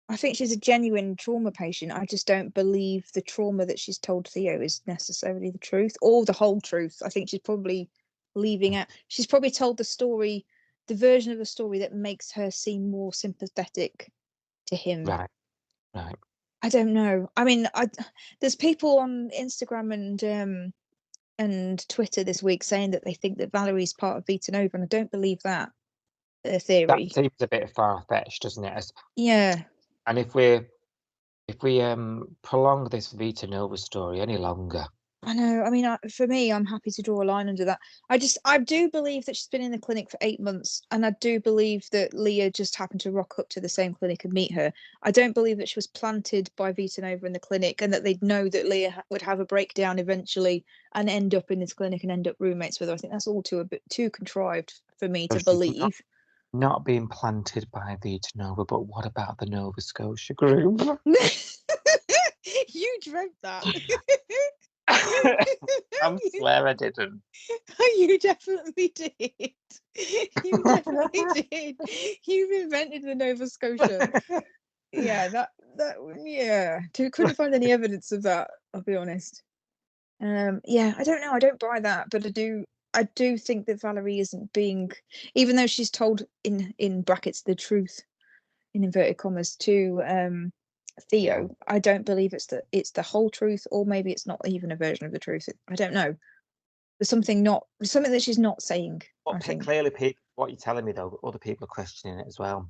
I think she's a genuine trauma patient. I just don't believe the trauma that she's told Theo is necessarily the truth or the whole truth. I think she's probably leaving out. She's probably told the story, the version of the story that makes her seem more sympathetic to him. Right. I don't know. I mean, there's people on Instagram and Twitter this week saying that they think that Valerie's part of Vita Nova, and I don't believe that theory. That seems a bit far-fetched, doesn't it? Yeah. And if we prolong this Vita Nova story any longer, I know. I mean, for me, I'm happy to draw a line under that. I do believe that she's been in the clinic for 8 months, and I do believe that Leah just happened to rock up to the same clinic and meet her. I don't believe that she was planted by Vita Nova in the clinic, and that they'd know that Leah would have a breakdown eventually and end up in this clinic and end up roommates with her. I think that's all a bit too contrived for me to believe. Not being planted by Vita Nova, but what about the Nova Scotia group? You dreamt that. I swear I didn't. You definitely did. You definitely did. You've invented the Nova Scotia. Yeah, yeah. Couldn't find any evidence of that, I'll be honest. Yeah, I don't know. I don't buy that, but I do think that Valerie isn't being, even though she's told in brackets the truth, in inverted commas, to Theo, I don't believe it's the whole truth, or maybe it's not even a version of the truth. I don't know. There's something that she's not saying. Well, I think clearly, what you're telling me though, other people are questioning it as well.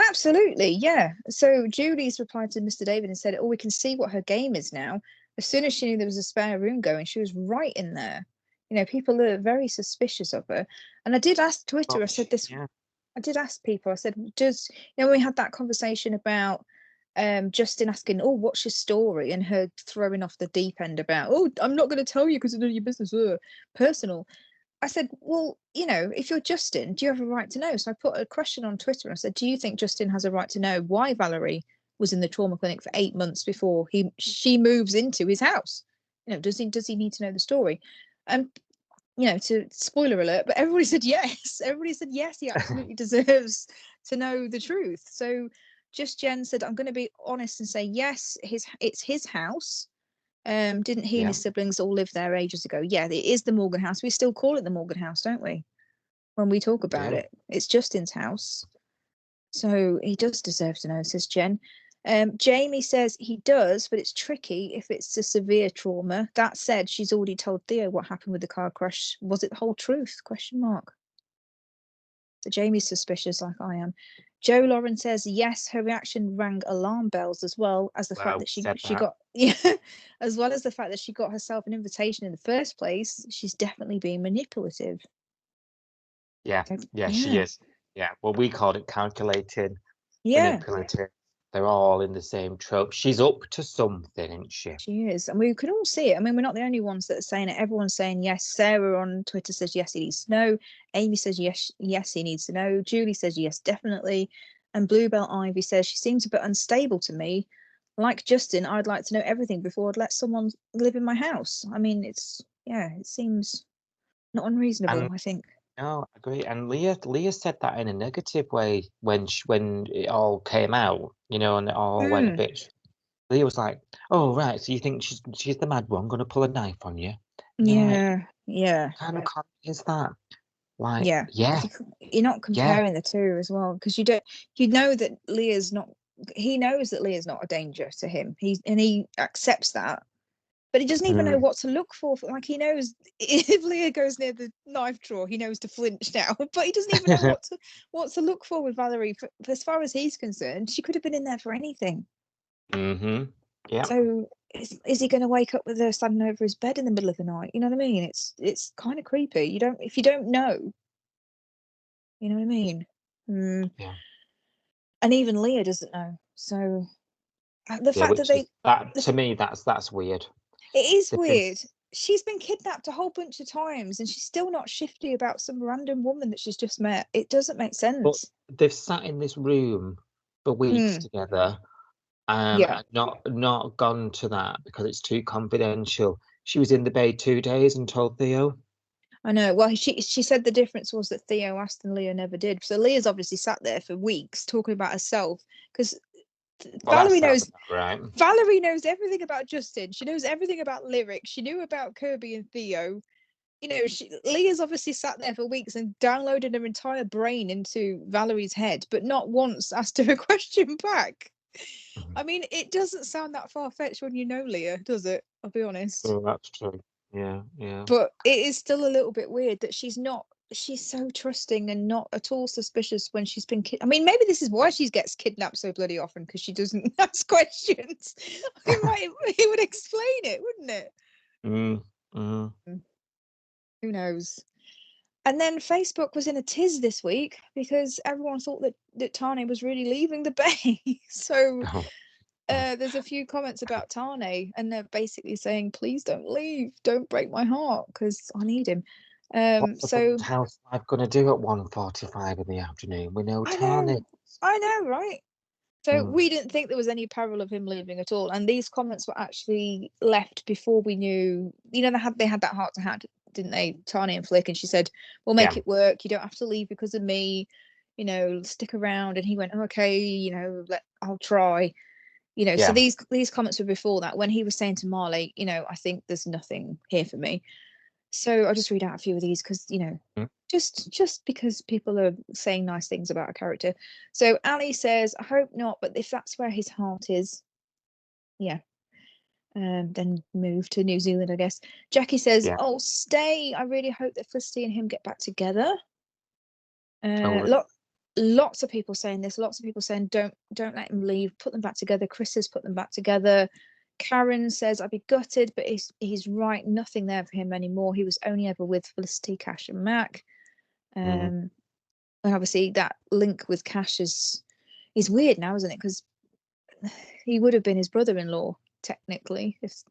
Absolutely, yeah. So Julie's replied to Mr. David and said, "Oh, we can see what her game is now. As soon as she knew there was a spare room going, she was right in there. You know, people are very suspicious of her." And I did ask Twitter. I said this. Yeah. I did ask people. I said, "Does when we had that conversation about Justin asking, oh, what's your story?" and her throwing off the deep end about, "Oh, I'm not going to tell you because it's none of your business, personal." I said, well, if you're Justin, do you have a right to know? So I put a question on Twitter and I said, do you think Justin has a right to know why Valerie was in the trauma clinic for 8 months before she moves into his house? Does he need to know the story? And to spoiler alert, but everybody said yes. Everybody said yes, he absolutely deserves to know the truth. So Just Jen said, I'm going to be honest and say yes, it's his house. Didn't he and his siblings all live there ages ago? Yeah, it is the Morgan house. We still call it the Morgan house, don't we? When we talk about it, it's Justin's house. So he does deserve to know, says Jen. Jamie says he does, but it's tricky if it's a severe trauma. That said, she's already told Theo what happened with the car crash. Was it the whole truth? Question mark. So Jamie's suspicious, like I am. Joe Lauren says yes, her reaction rang alarm bells, as well as the fact that she got as well as the fact that she got herself an invitation in the first place. She's definitely being manipulative. Yeah, she is. Yeah, well, we called it calculating, manipulative. They're all in the same trope. She's up to something, isn't she? She is, and we could all see it. I mean, we're not the only ones that are saying it. Everyone's saying yes. Sarah on Twitter says yes, he needs to know. Amy says yes, he needs to know. Julie says yes, definitely. And Bluebell Ivy says she seems a bit unstable to me. Like Justin, I'd like to know everything before I'd let someone live in my house. I mean, it seems not unreasonable, I think. No, I agree. And Leah said that in a negative way when it all came out, and it all went a bit. Leah was like, "Oh, right, so you think she's the mad one, going to pull a knife on you?" Yeah. What kind of comment is that? Like, you're not comparing the two as well, because you know that Leah's not. He knows that Leah's not a danger to him. He accepts that. But he doesn't even know what to look for. Like, he knows if Leah goes near the knife drawer, he knows to flinch now. But he doesn't even know what to look for with Valerie. As far as he's concerned, she could have been in there for anything. Mm-hmm. Yeah. So is he going to wake up with her standing over his bed in the middle of the night? You know what I mean? It's kind of creepy. If you don't know, you know what I mean? Yeah. And even Leah doesn't know. So the fact that to me, that's weird. It is weird. She's been kidnapped a whole bunch of times and she's still not shifty about some random woman that she's just met. It doesn't make sense. But they've sat in this room for weeks together and not gone to that because it's too confidential. She was in the bay 2 days and told Theo. I know. Well, she said the difference was that Theo asked and Leah never did. So Leah's obviously sat there for weeks talking about herself, because Valerie knows everything about Justin. She knows everything about Lyric. She knew about Kirby and Theo. Leah's obviously sat there for weeks and downloaded her entire brain into Valerie's head, but not once asked her a question back. I mean, it doesn't sound that far-fetched when you know Leah, does it? I'll be honest. Oh, that's true. Yeah. But it is still a little bit weird that she's so trusting and not at all suspicious when she's been I mean, maybe this is why she gets kidnapped so bloody often, because she doesn't ask questions. It would explain it, wouldn't it? Mm-hmm. Who knows? And then Facebook was in a tiz this week because everyone thought that Tane was really leaving the bay. So there's a few comments about Tane, and they're basically saying, please don't leave, don't break my heart, because I need him. What's the housewife going to do at 1:45 in the afternoon? We know Tane. I know, right? So we didn't think there was any peril of him leaving at all. And these comments were actually left before we knew. They had that heart to heart, didn't they, Tane and Flick? And she said, we'll make it work. You don't have to leave because of me. Stick around. And he went, okay, I'll try. So these comments were before that, when he was saying to Marley, I think there's nothing here for me. So I'll just read out a few of these because, just because people are saying nice things about a character. So Ali says, I hope not, but if that's where his heart is, then move to New Zealand, I guess. Jackie says, oh, stay. I really hope that Felicity and him get back together. Lots of people saying this. Lots of people saying, don't let him leave. Put them back together. Chris has put them back together. Karen says, I'd be gutted, but he's right. Nothing there for him anymore. He was only ever with Felicity, Cash, and Mac. And obviously that link with Cash is weird now, isn't it? Because he would have been his brother-in-law technically, if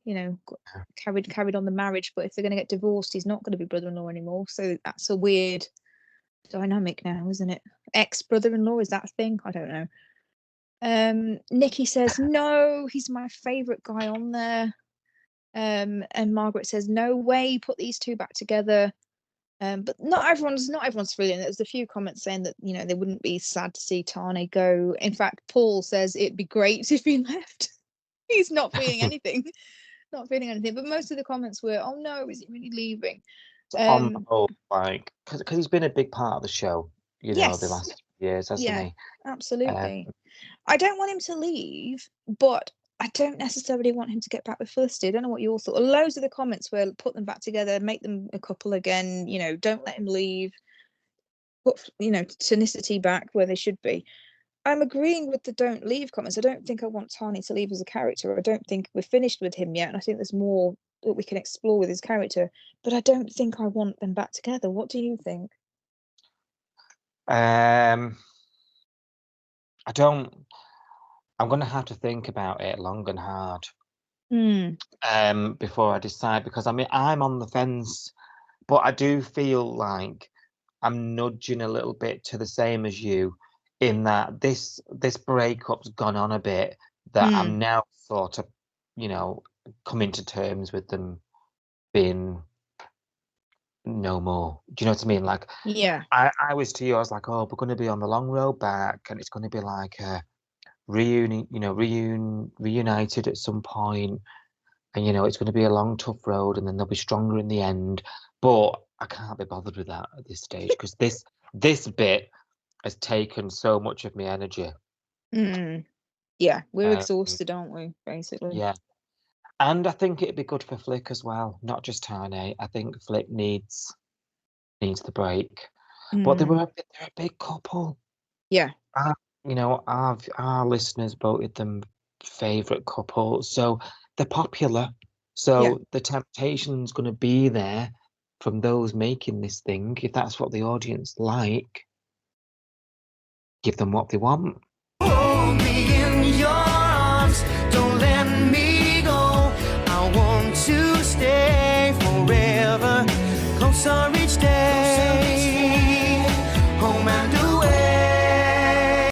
carried on the marriage. But if they're going to get divorced, he's not going to be brother-in-law anymore. So that's a weird dynamic now, isn't it? Ex-brother-in-law, is that a thing? I don't know. Nikki says, no, he's my favorite guy on there. And Margaret says, no way, put these two back together. But not everyone's feeling it. There's a few comments saying that, you know, they wouldn't be sad to see Tane go. In fact, Paul says it'd be great if he left. He's not feeling anything. Not feeling anything. But most of the comments were, oh no, is he really leaving? On the whole, like, because he's been a big part of the show, you know, the Yes. last years, hasn't Yeah, he? absolutely. I don't want him to leave, but I don't necessarily want him to get back with Felicity. I don't know what you all thought. Loads of the comments were put them back together, make them a couple again, you know, don't let him leave. Put, you know, Tonicity back where they should be. I'm agreeing with the don't leave comments. I don't think I want Tani to leave as a character. I don't think we're finished with him yet. And I think there's more that we can explore with his character. But I don't think I want them back together. What do you think? I'm going to have to think about it long and hard Hmm. before I decide, because I mean, I'm on the fence, but I do feel like I'm nudging a little bit to the same as you, in that this breakup's gone on a bit, that I'm now sort of, you know, coming to terms with them being no more. Do you know what I mean? Like, Yeah. I was to you, I was like, oh, we're going to be on the long road back, and it's going to be like a reunion, you know, reunited at some point, and you know, it's going to be a long, tough road, and then they'll be stronger in the end. But I can't be bothered with that at this stage, because this bit has taken so much of my energy. Yeah, we're exhausted, aren't we? Basically. Yeah. And I think it'd be good for Flick as well, not just Tane. I think Flick needs the break. But they're a big couple. Yeah. You know, our listeners voted them favourite couple, so they're popular. So the temptation's going to be there from those making this thing. If that's what the audience like, give them what they want. Hold me in your arms, don't let me go. I want to stay forever. Closer.